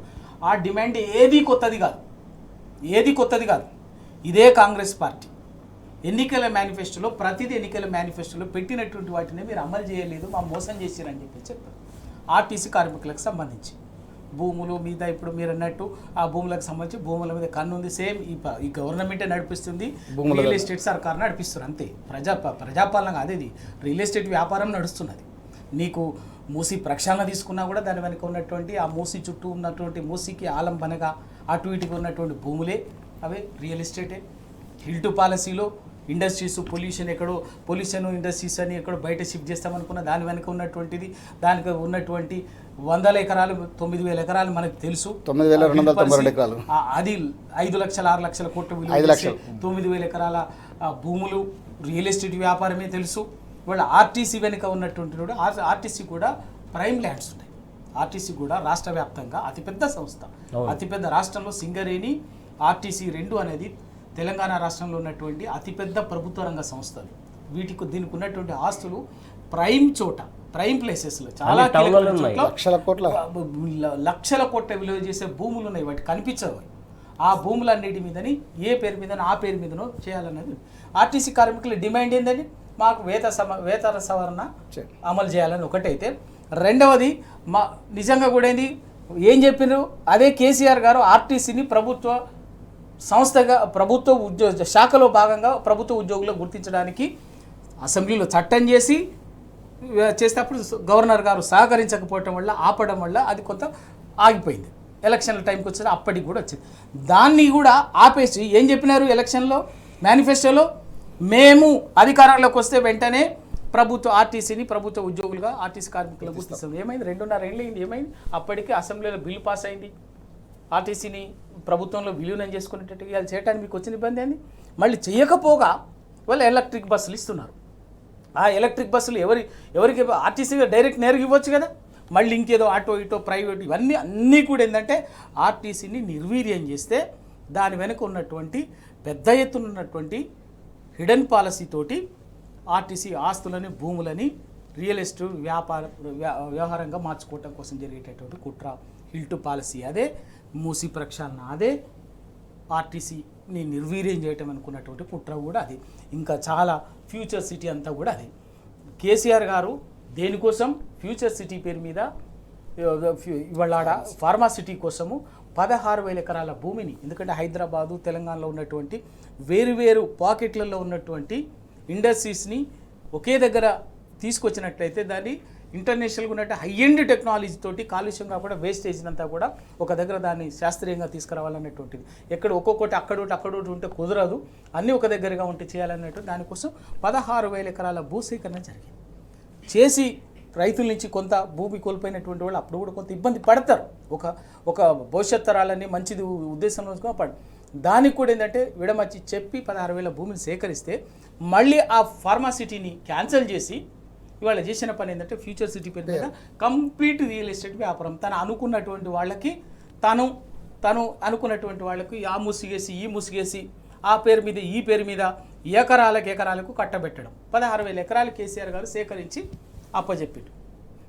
ఆ డిమాండ్ ఏది కొత్తది కాదు. ఇదే కాంగ్రెస్ పార్టీ ఎన్నికల మేనిఫెస్టోలో ప్రతిదీ ఎన్నికల మేనిఫెస్టోలో పెట్టినటువంటి వాటిని మీరు అమలు చేయలేదు, మా మోసం చేశారని చెప్పారు. ఆర్టీసీ కార్మికులకు సంబంధించి భూములు మీద ఇప్పుడు మీరు అన్నట్టు ఆ భూములకు సంబంధించి భూముల మీద కన్ను ఉంది. సేమ్ ఈ గవర్నమెంటే నడిపిస్తుంది, రియల్ ఎస్టేట్ సర్కార్ నడిపిస్తుంది, అంతే. ప్రజాపాలన కాదు, ఇది రియల్ ఎస్టేట్ వ్యాపారం నడుస్తున్నది. నీకు మూసీ ప్రక్షాళన తీసుకున్నా కూడా దాని వెనక ఉన్నటువంటి ఆ మూసీ చుట్టూ ఉన్నటువంటి మూసీకి ఆలంబనగా అటు ఇటుగా ఉన్నటువంటి భూములే అవే రియల్ ఎస్టేటే. హిల్టు పాలసీలో ఇండస్ట్రీస్ పొల్యూషన్ ఇండస్ట్రీస్ అని ఎక్కడో బయట షిఫ్ట్ చేస్తామనుకున్న దాని వెనక ఉన్నటువంటిది, దానికి ఉన్నటువంటి 100 ఎకరాలు 9,000 ఎకరాలు మనకు తెలుసు. 9,292 ఎకరాలు అది 5 లక్షల 6 లక్షల కోట్ల విలువ 9,000 ఎకరాల భూములు రియల్ ఎస్టేట్ వ్యాపారమే తెలుసు. వాళ్ళ ఆర్టీసీ వెనుక ఉన్నటువంటి ఆర్టీసీ కూడా ప్రైమ్ ల్యాండ్స్ ఉన్నాయి. ఆర్టీసీ కూడా రాష్ట్ర వ్యాప్తంగా అతిపెద్ద సంస్థ, అతిపెద్ద రాష్ట్రంలో సింగరేణి ఆర్టీసీ 2 అనేది తెలంగాణ రాష్ట్రంలో ఉన్నటువంటి అతిపెద్ద ప్రభుత్వ రంగ సంస్థలు. దీనికి ఉన్నటువంటి ఆస్తులు ప్రైమ్ ప్లేసెస్లో చాలా లక్షల కోట్ల విలువ చేసే భూములు ఉన్నాయి. వాటి కనిపించవు. ఆ భూములన్నిటి మీదని ఏ పేరు మీదనో చేయాలన్నది ఆర్టీసీ కార్మికుల డిమాండ్ ఏందని, మాకు వేతన సవరణ అమలు చేయాలని ఒకటైతే, రెండవది నిజంగా కూడా ఏం చెప్పినారు, అదే కేసీఆర్ గారు ఆర్టీసీని ప్రభుత్వ సంస్థగా ప్రభుత్వ శాఖలో భాగంగా ప్రభుత్వ ఉద్యోగులు గుర్తించడానికి అసెంబ్లీలో చట్టం చేసేటప్పుడు గవర్నర్ గారు సహకరించకపోవటం వల్ల, ఆపడం వల్ల అది కొంత ఆగిపోయింది. ఎలక్షన్ల టైంకి వచ్చేది అప్పటికి కూడా వచ్చింది. దాన్ని కూడా ఆపేసి ఏం చెప్పినారు ఎలక్షన్లో మేనిఫెస్టోలో, మేము అధికారంలోకి వస్తే వెంటనే ఆర్టీసీని ప్రభుత్వ ఉద్యోగులుగా ఆర్టీసీ కార్మికులకు గుర్తిస్తాం. ఏమైంది? 2.5 ఏళ్ళు అయింది. ఏమైంది? అప్పటికి అసెంబ్లీలో బిల్లు పాస్ అయింది. ఆర్టీసీని ప్రభుత్వంలో విలీనం చేసుకునేటట్టు ఇవాళ చేయడానికి మీకు వచ్చిన ఇబ్బంది ఏంది? మళ్ళీ చేయకపోగా వాళ్ళు ఎలక్ట్రిక్ బస్సులు ఇస్తున్నారు. ఆ ఎలక్ట్రిక్ బస్సులు ఎవరికి ఆర్టీసీ డైరెక్ట్ నేరుగా ఇవ్వచ్చు కదా. మళ్ళీ ఇంకేదో ఆటో ఇటో ప్రైవేట్ అన్నీ కూడా ఏంటంటే ఆర్టీసీని నిర్వీర్యం చేస్తే దాని వెనుక ఉన్నటువంటి పెద్ద ఎత్తున ఉన్నటువంటి హిడెన్ పాలసీతోటి ఆర్టీసీ ఆస్తులని భూములని రియల్ ఎస్టేట్ వ్యవహారంగా మార్చుకోవటం కోసం జరిగేటటువంటి కుట్ర. హిల్టు పాలసీ అదే, మూసీ ప్రక్షాళన అదే, ఆర్టీసీని నిర్వీర్యం చేయటం అనుకున్నటువంటి కుట్ర కూడా అది. ఇంకా చాలా ఫ్యూచర్ సిటీ అంతా కూడా అది. కేసీఆర్ గారు దేనికోసం ఫ్యూచర్ సిటీ పేరు మీద ఇవాళ ఫార్మా సిటీ కోసము 16,000 ఎకరాల భూమిని, ఎందుకంటే హైదరాబాదు తెలంగాణలో ఉన్నటువంటి వేరువేరు పాకెట్లలో ఉన్నటువంటి ఇండస్ట్రీస్ని ఒకే దగ్గర తీసుకొచ్చినట్లయితే దాన్ని ఇంటర్నేషనల్గా ఉన్నట్టు హై ఎండ్ టెక్నాలజీ తోటి కాలుష్యం కాకుండా వేస్టేజ్ అంతా కూడా ఒక దగ్గర దాన్ని శాస్త్రీయంగా తీసుకురావాలన్నటువంటిది. ఎక్కడ ఒక్కొక్కటి అక్కడోటి ఉంటే కుదరదు, అన్నీ ఒక దగ్గరగా ఉంటే చేయాలన్నట్టు దానికోసం 16,000 ఎకరాల భూసేకరణ జరిగింది. చేసి రైతుల నుంచి కొంత భూమి కోల్పోయినటువంటి వాళ్ళు అప్పుడు కూడా కొంత ఇబ్బంది పడతారు. ఒక భవిష్యత్ తరాలని మంచిది ఉద్దేశంలో దానికి కూడా ఏంటంటే విడమర్చి చెప్పి 16,000 భూమిని సేకరిస్తే మళ్ళీ ఆ ఫార్మాసిటీని క్యాన్సిల్ చేసి ఇవాళ చేసిన పని ఏంటంటే ఫ్యూచర్ సిటీ పేరు మీద కంప్లీట్ రియల్ ఎస్టేట్ వ్యాపారం. తను అనుకున్నటువంటి వాళ్ళకి తను అనుకున్నటువంటి వాళ్ళకి ఆ ముసిగేసి ఈ ముసిగేసి ఆ పేరు మీద ఈ పేరు మీద ఎకరాలకు కట్టబెట్టడం. 16,000 ఎకరాలు కేసీఆర్ గారు సేకరించి అప్పచెప్పాడు.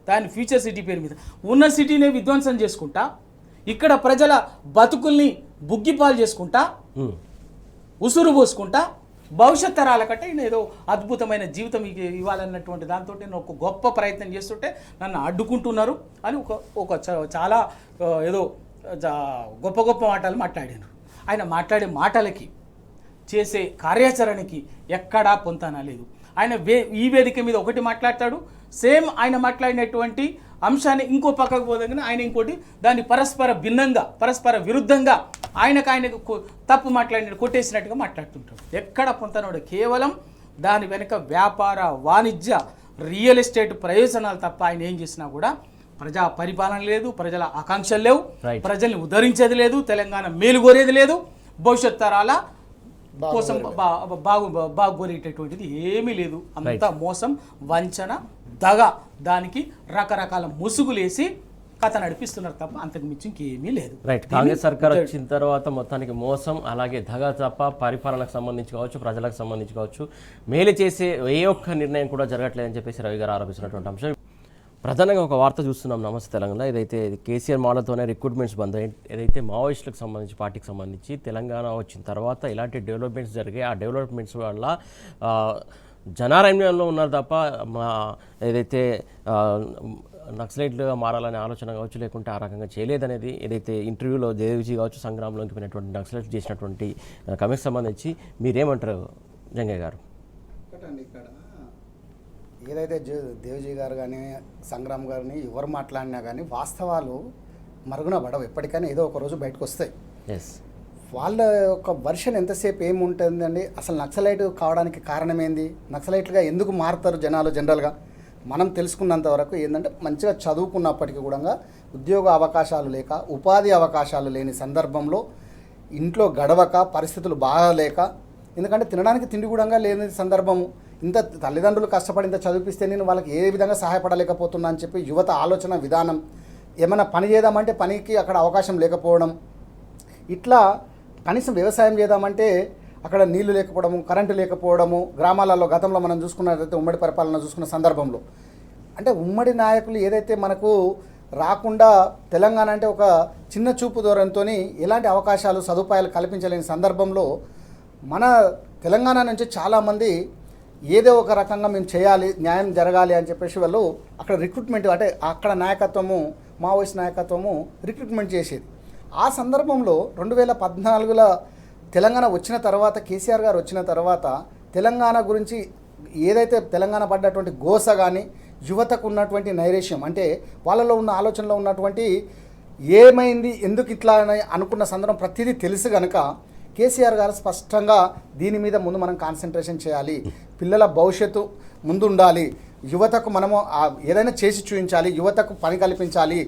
దాని ఫ్యూచర్ సిటీ పేరు మీద ఉన్న సిటీనే విధ్వంసం చేసుకుంటా, ఇక్కడ ప్రజల బతుకుల్ని బుగ్గిపాలు చేసుకుంటా, ఉసురు పోసుకుంటా, భవిష్యత్ తరాల కంటే నేను ఏదో అద్భుతమైన జీవితం ఇవ్వాలన్నటువంటి దాంతో నేను ఒక గొప్ప ప్రయత్నం చేస్తుంటే నన్ను అడ్డుకుంటున్నారు అని చాలా ఏదో గొప్ప మాటలు మాట్లాడారు. ఆయన మాట్లాడే మాటలకి చేసే కార్యాచరణకి ఎక్కడా పొంతన లేదు. ఆయన ఈ వేదిక మీద ఒకటి మాట్లాడతాడు, సేమ్ ఆయన మాట్లాడినటువంటి అంశాన్ని ఇంకో పక్కకు పోదగిన ఆయన ఇంకోటి దాన్ని పరస్పర విరుద్ధంగా ఆయనకు తప్పు మాట్లాడిన కొట్టేసినట్టుగా మాట్లాడుతుంటాడు. ఎక్కడ పొంతనోడు కేవలం దాని వెనుక వ్యాపార వాణిజ్య రియల్ ఎస్టేట్ ప్రయోజనాలు తప్ప ఆయన ఏం చేసినా కూడా ప్రజా పరిపాలన లేదు, ప్రజల ఆకాంక్షలు లేవు, ప్రజల్ని ఉద్ధరించేది లేదు, తెలంగాణ మేలు కోరేది లేదు, భవిష్యత్ తరాల కోసం బాగుకోరేటటువంటిది ఏమీ లేదు. అంతా మోసం, వంచన, దగ, దానికి రకరకాల ముసుగులేసి కథ నడిపిస్తున్నారు తప్ప అంతకు మించి ఇంకేమీ లేదు. రైట్. కాంగ్రెస్ సర్కార్ వచ్చిన తర్వాత మొత్తానికి మోసం అలాగే దగ తప్ప పరిపాలనకు సంబంధించి కావచ్చు, ప్రజలకు సంబంధించి కావచ్చు, మేలు చేసే ఏ ఒక్క నిర్ణయం కూడా జరగట్లేదని చెప్పేసి రవి గారు ఆరోపిస్తున్నటువంటి అంశం. ప్రధానంగా ఒక వార్త చూస్తున్నాం నమస్తే తెలంగాణ. ఏదైతే కేసీఆర్ మాటలతోనే రిక్రూట్మెంట్స్ బంద్ ఏదైతే మావోయిస్టులకు సంబంధించి పార్టీకి సంబంధించి తెలంగాణ వచ్చిన తర్వాత ఇలాంటి డెవలప్మెంట్స్ జరిగాయి. ఆ డెవలప్మెంట్స్ వల్ల జనారణ్యంలో ఉన్నారు తప్ప ఏదైతే నక్సలైట్లుగా మారాలనే ఆలోచన కావచ్చు, లేకుంటే ఆ రకంగా చేయలేదనేది ఏదైతే ఇంటర్వ్యూలో దేవిజీ కావచ్చు, సంగ్రామంలోకి పోయినటువంటి నక్సలైట్ చేసినటువంటి కమిటీకి సంబంధించి మీరేమంటారు జంగయ్య గారు? ఇక్కడ ఏదైతే దేవ్జీ గారు కానీ సంగ్రామ్ గారిని ఎవరు మాట్లాడినా కానీ వాస్తవాలు మరుగున పడవు. ఎప్పటికైనా ఏదో ఒక రోజు బయటకు వస్తాయి. వాళ్ళ యొక్క వర్షన్ ఎంతసేపు ఏముంటుందండి? అసలు నక్సలైట్ కావడానికి కారణం ఏంది? నక్సలైట్లుగా ఎందుకు మారుతారు జనాలు? జనరల్గా మనం తెలుసుకున్నంత వరకు ఏంటంటే మంచిగా చదువుకున్నప్పటికీ కూడా ఉద్యోగ అవకాశాలు లేక, ఉపాధి అవకాశాలు లేని సందర్భంలో, ఇంట్లో గడవక, పరిస్థితులు బాగాలేక, ఎందుకంటే తినడానికి తిండి కూడా లేని సందర్భము, ఇంత తల్లిదండ్రులు కష్టపడి ఇంత చదివిస్తే నేను వాళ్ళకి ఏ విధంగా సహాయపడలేకపోతున్నా అని చెప్పి యువత ఆలోచన విధానం, ఏమైనా పని చేద్దామంటే పనికి అక్కడ అవకాశం లేకపోవడం, ఇట్లా కనీసం వ్యవసాయం చేద్దామంటే అక్కడ నీళ్లు లేకపోవడము, కరెంటు లేకపోవడము, గ్రామాలలో గతంలో మనం చూసుకున్నట్లయితే ఉమ్మడి పరిపాలన చూసుకున్న సందర్భంలో అంటే ఉమ్మడి నాయకులు ఏదైతే మనకు రాకుండా తెలంగాణ అంటే ఒక చిన్న చూపు ధోరణితో ఎలాంటి అవకాశాలు సదుపాయాలు కల్పించలేని సందర్భంలో మన తెలంగాణ నుంచి చాలామంది ఏదో ఒక రకంగా మేము చేయాలి, న్యాయం జరగాలి అని చెప్పేసి వాళ్ళు అక్కడ రిక్రూట్మెంట్ అంటే అక్కడ నాయకత్వము, మావోయిస్ట్ నాయకత్వము రిక్రూట్మెంట్ చేసేది. ఆ సందర్భంలో 2014లో తెలంగాణ వచ్చిన తర్వాత, కేసీఆర్ గారు వచ్చిన తర్వాత తెలంగాణ గురించి ఏదైతే తెలంగాణ పడ్డటువంటి గోస కానీ, యువతకు ఉన్నటువంటి నైరేష్యం అంటే వాళ్ళలో ఉన్న ఆలోచనలో ఉన్నటువంటి ఏమైంది, ఎందుకు ఇట్లా అని అనుకున్న సందర్భం ప్రతిదీ తెలుసు కనుక కేసీఆర్ గారు స్పష్టంగా దీని మీద ముందు మనం కాన్సన్ట్రేషన్ చేయాలి, పిల్లల భవిష్యత్తు ముందు ఉండాలి, యువతకు మనము ఏదైనా చేసి చూపించాలి, యువతకు పని కల్పించాలి,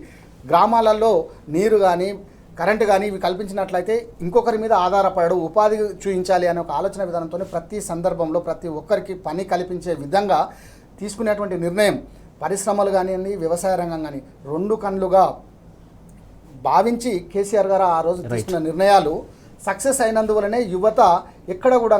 గ్రామాలలో నీరు కానీ కరెంటు కానీ ఇవి కల్పించినట్లయితే ఇంకొకరి మీద ఆధారపడడు, ఉపాధి చూపించాలి అనే ఒక ఆలోచన విధానంతో ప్రతి సందర్భంలో ప్రతి ఒక్కరికి పని కల్పించే విధంగా తీసుకునేటువంటి నిర్ణయం, పరిశ్రమలు కానివ్వండి, వ్యవసాయ రంగం కానీ రెండు కన్నులుగా భావించి కేసీఆర్ గారు ఆ రోజు తీసుకున్న నిర్ణయాలు సక్సెస్ అయినందువలనే యువత ఎక్కడ కూడా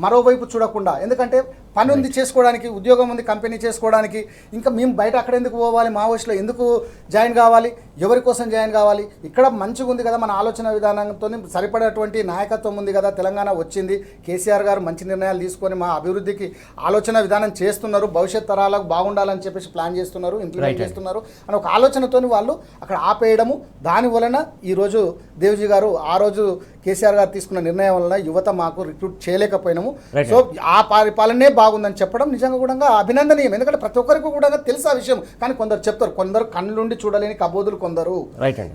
మరోవైపు చూడకుండా, ఎందుకంటే పని ఉంది చేసుకోవడానికి, ఉద్యోగం ఉంది కంపెనీ చేసుకోవడానికి, ఇంకా మేము బయట అక్కడ ఎందుకు పోవాలి, మావోయిస్టులో ఎందుకు జాయిన్ కావాలి, ఎవరి కోసం జాయిన్ కావాలి, ఇక్కడ మంచిగా ఉంది కదా మన ఆలోచన విధానంతో సరిపడేటువంటి నాయకత్వం ఉంది కదా, తెలంగాణ వచ్చింది, కేసీఆర్ గారు మంచి నిర్ణయాలు తీసుకొని మా అభివృద్ధికి ఆలోచన విధానం చేస్తున్నారు, భవిష్యత్ తరాలకు బాగుండాలని చెప్పేసి ప్లాన్ చేస్తున్నారు, ఇంప్లిమెంట్ చేస్తున్నారు అని ఒక ఆలోచనతో వాళ్ళు అక్కడ ఆపేయడము, దాని వలన ఈరోజు దేవ్జీ గారు ఆ రోజు కేసీఆర్ గారు తీసుకున్న నిర్ణయం వలన యువత మాకు రిక్రూట్ చేయలేకపోయినాము, సో ఆ పరిపాలనే బాగుందని చెప్పడం నిజంగా కూడా అభినందనీయం. ఎందుకంటే ప్రతి ఒక్కరికి కూడా తెలుసు ఆ విషయం, కానీ కొందరు చెప్తారు, కొందరు కళ్ళుండి చూడలేని కబోదులు కొందరు.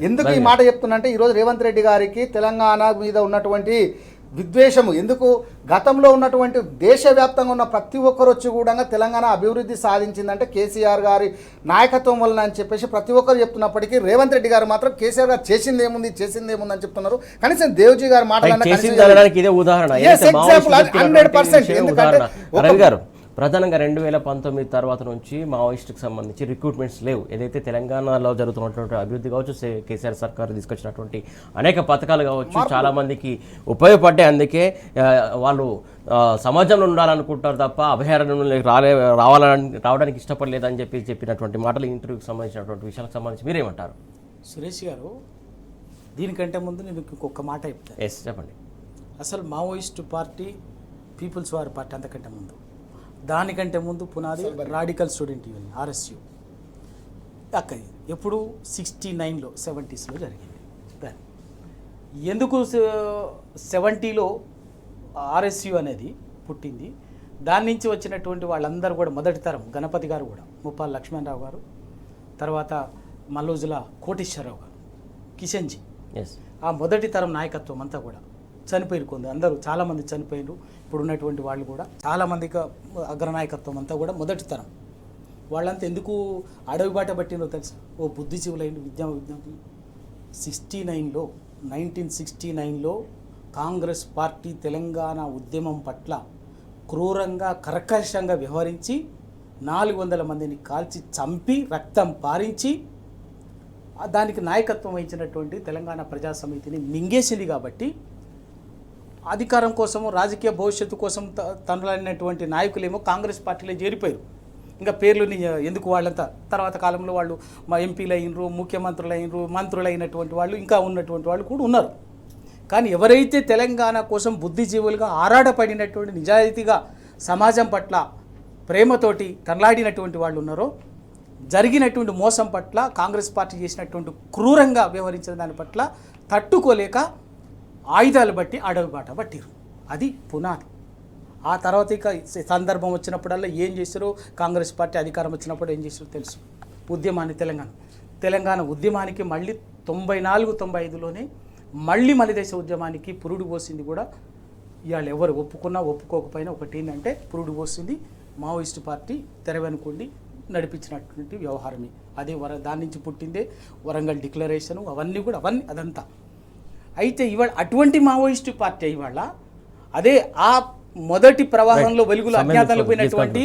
ఎందుకు ఈ మాట చెప్తున్నంటే ఈరోజు రేవంత్ రెడ్డి గారికి తెలంగాణ మీద ఉన్నటువంటి విద్వేషము ఎందుకు, గతంలో ఉన్నటువంటి దేశవ్యాప్తంగా ఉన్న ప్రతి ఒక్కరు వచ్చి కూడా తెలంగాణ అభివృద్ధి సాధించిందంటే కేసీఆర్ గారి నాయకత్వం వలన అని చెప్పేసి ప్రతి ఒక్కరు చెప్తున్నప్పటికీ రేవంత్ రెడ్డి గారు మాత్రం కేసీఆర్ గారు చేసింది ఏముంది అని చెప్తున్నారు. కనీసం దేవ్జీ గారు మాట్లాడారు. ప్రధానంగా 2019 తర్వాత నుంచి మావోయిస్టుకు సంబంధించి రిక్రూట్మెంట్స్ లేవు. ఏదైతే తెలంగాణలో జరుగుతున్నటువంటి అభివృద్ధి కావచ్చు, కేసీఆర్ సర్కారు తీసుకొచ్చినటువంటి అనేక పథకాలు కావచ్చు, చాలా మందికి ఉపయోగపడ్డాయి. అందుకే వాళ్ళు సమాజంలో ఉండాలనుకుంటారు తప్ప అభయారణ్యంలోకి రావడానికి ఇష్టపడలేదని చెప్పినటువంటి మాటలు ఇంటర్వ్యూకి సంబంధించినటువంటి విషయాలకు సంబంధించి మీరేమంటారు? సురేష్ గారు, దీనికంటే ముందు నేను ఇంకొక మాట చెప్తాను. చెప్పండి. అసలు Maoist party people's war party అంతకంటే ముందు, దానికంటే ముందు పునాది రాడికల్ స్టూడెంట్ యూనియన్ RSU అక్కది ఎప్పుడు 69లో 70స్లో జరిగింది. దాన్ని ఎందుకు 70లో RSU అనేది పుట్టింది, దాని నుంచి వచ్చినటువంటి వాళ్ళందరూ కూడా మొదటి తరం గణపతి గారు కూడా, ముప్పాల లక్ష్మణరావు గారు, తర్వాత మల్లూజుల కోటేశ్వరరావు గారు, కిషన్జీ, ఆ మొదటి తరం నాయకత్వం అంతా కూడా చనిపోయారు కొందరు, అందరూ చాలామంది చనిపోయారు. ఇప్పుడు ఉన్నటువంటి వాళ్ళు కూడా చాలామందికి అగ్రనాయకత్వం అంతా కూడా మొదటి తరం వాళ్ళంతా ఎందుకు అడవి బాట పట్టినో తెలుసు. ఓ బుద్ధిజీవులైన విద్యార్థులు 1969లో కాంగ్రెస్ పార్టీ తెలంగాణ ఉద్యమం పట్ల క్రూరంగా కర్కశంగా వ్యవహరించి 400 మందిని కాల్చి చంపి రక్తం పారించి దానికి నాయకత్వం వహించినటువంటి తెలంగాణ ప్రజా సమితిని మింగేసింది. కాబట్టి అధికారం కోసము రాజకీయ భవిష్యత్తు కోసం తనలాడినటువంటి నాయకులేమో కాంగ్రెస్ పార్టీలో చేరిపోయారు. ఇంకా పేర్లు ఎందుకు వాళ్ళంతా తర్వాత కాలంలో వాళ్ళు మా ఎంపీలు అయినరు, ముఖ్యమంత్రులు అయినరు, మంత్రులు అయినటువంటి వాళ్ళు ఇంకా ఉన్నటువంటి వాళ్ళు కూడా ఉన్నారు. కానీ ఎవరైతే తెలంగాణ కోసం బుద్ధిజీవులుగా ఆరాటపడినటువంటి నిజాయితీగా సమాజం పట్ల ప్రేమతోటి తనలాడినటువంటి వాళ్ళు ఉన్నారో జరిగినటువంటి మోసం పట్ల కాంగ్రెస్ పార్టీ చేసినటువంటి క్రూరంగా వ్యవహరించిన దాని పట్ల తట్టుకోలేక ఆయుధాలు బట్టి అడవి బాట పట్టిరు. అది పునాది. ఆ తర్వాత ఇక సందర్భం వచ్చినప్పుడల్లా ఏం చేశారో కాంగ్రెస్ పార్టీ అధికారం వచ్చినప్పుడు ఏం చేశారో తెలుసు. ఉద్యమాన్ని తెలంగాణ ఉద్యమానికి మళ్ళీ 94-95లోనే మళ్ళీ మలిదేశ ఉద్యమానికి పురుడు పోసింది కూడా ఇవాళ ఎవరు ఒప్పుకున్నా ఒప్పుకోకపోయినా ఒకటి ఏంటంటే పురుడు పోసింది మావోయిస్టు పార్టీ తెరవెనుకుండి నడిపించినటువంటి వ్యవహారమే. అదే దాని నుంచి పుట్టిందే వరంగల్ డిక్లరేషను అవన్నీ అదంతా. అయితే ఇవాళ అటువంటి మావోయిస్టు పార్టీ ఇవాళ అదే ఆ మొదటి ప్రవాహంలో వెలుగులో అజ్ఞాతంలో పోయినటువంటి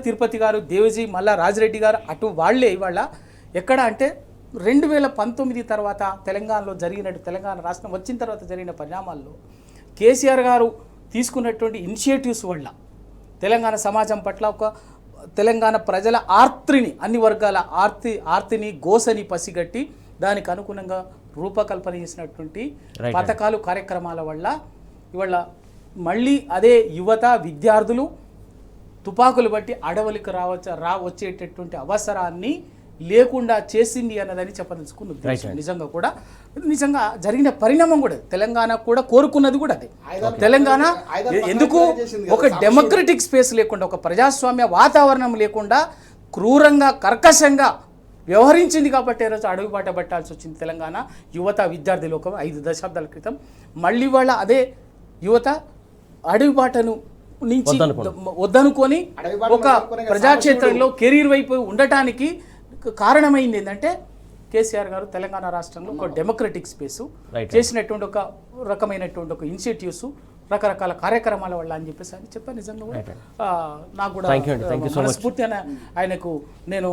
తిరుపతి గారు, దేవజీ మల్లా రాజిరెడ్డి గారు అటు వాళ్లే ఇవాళ ఎక్కడ అంటే 2019 తర్వాత తెలంగాణలో తెలంగాణ రాష్ట్రం వచ్చిన తర్వాత జరిగిన పరిణామాల్లో కేసీఆర్ గారు తీసుకున్నటువంటి ఇనిషియేటివ్స్ వల్ల తెలంగాణ సమాజం పట్ల ఒక తెలంగాణ ప్రజల ఆర్తిని అన్ని వర్గాల ఆర్తిని గోసని పసిగట్టి దానికి అనుగుణంగా రూపకల్పన చేసినటువంటి పథకాలు కార్యక్రమాల వల్ల ఇవాళ మళ్ళీ అదే యువత విద్యార్థులు తుపాకులు బట్టి అడవులకు వచ్చేటటువంటి అవసరాన్ని లేకుండా చేసింది అన్నదని చెప్పదలుచుకున్న ఉద్దేశం. నిజంగా జరిగిన పరిణామం కూడా తెలంగాణ కూడా కోరుకున్నది కూడా అదే. తెలంగాణ ఎందుకు ఒక డెమోక్రటిక్ స్పేస్ లేకుండా ఒక ప్రజాస్వామ్య వాతావరణం లేకుండా క్రూరంగా కర్కశంగా వ్యవహరించింది కాబట్టి ఈరోజు అడవి బాట పట్టాల్సి వచ్చింది తెలంగాణ యువత విద్యార్థి లోకం. 5 దశాబ్దాల క్రితం మళ్ళీ వాళ్ళ అదే యువత అడవి బాటను నుంచి వద్దనుకొని ఒక ప్రజాక్షేత్రంలో కెరీర్ వైపు ఉండటానికి కారణమైంది ఏంటంటే కేసీఆర్ గారు తెలంగాణ రాష్ట్రంలో ఒక డెమోక్రటిక్ స్పేసు చేసినటువంటి ఒక రకమైనటువంటి ఒక ఇనిషియేటివ్స్ రకరకాల కార్యక్రమాల వల్ల అని చెప్పేసి అని చెప్పాను. నిజంగా కూడా నాకు కూడా మనస్ఫూర్తి ఆయనకు నేను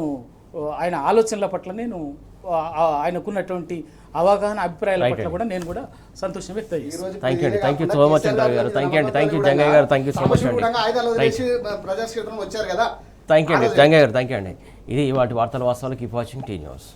ఆయన ఆలోచనల పట్ల నేను ఆయనకున్నటువంటి అవగాహన అభిప్రాయాల పట్ల కూడా నేను కూడా సంతోషం వ్యక్తం చేస్తాను. థ్యాంక్ యూ సో మచ్ గారు. థ్యాంక్ యూ జంగయ్య గారు. థ్యాంక్ యూ సో మచ్ అండి. థ్యాంక్ యూ అండి జంగయ్య గారు. థ్యాంక్ యూ అండి. ఇది వాటి వార్తల వాస్తవాలు. Keep watching tea news.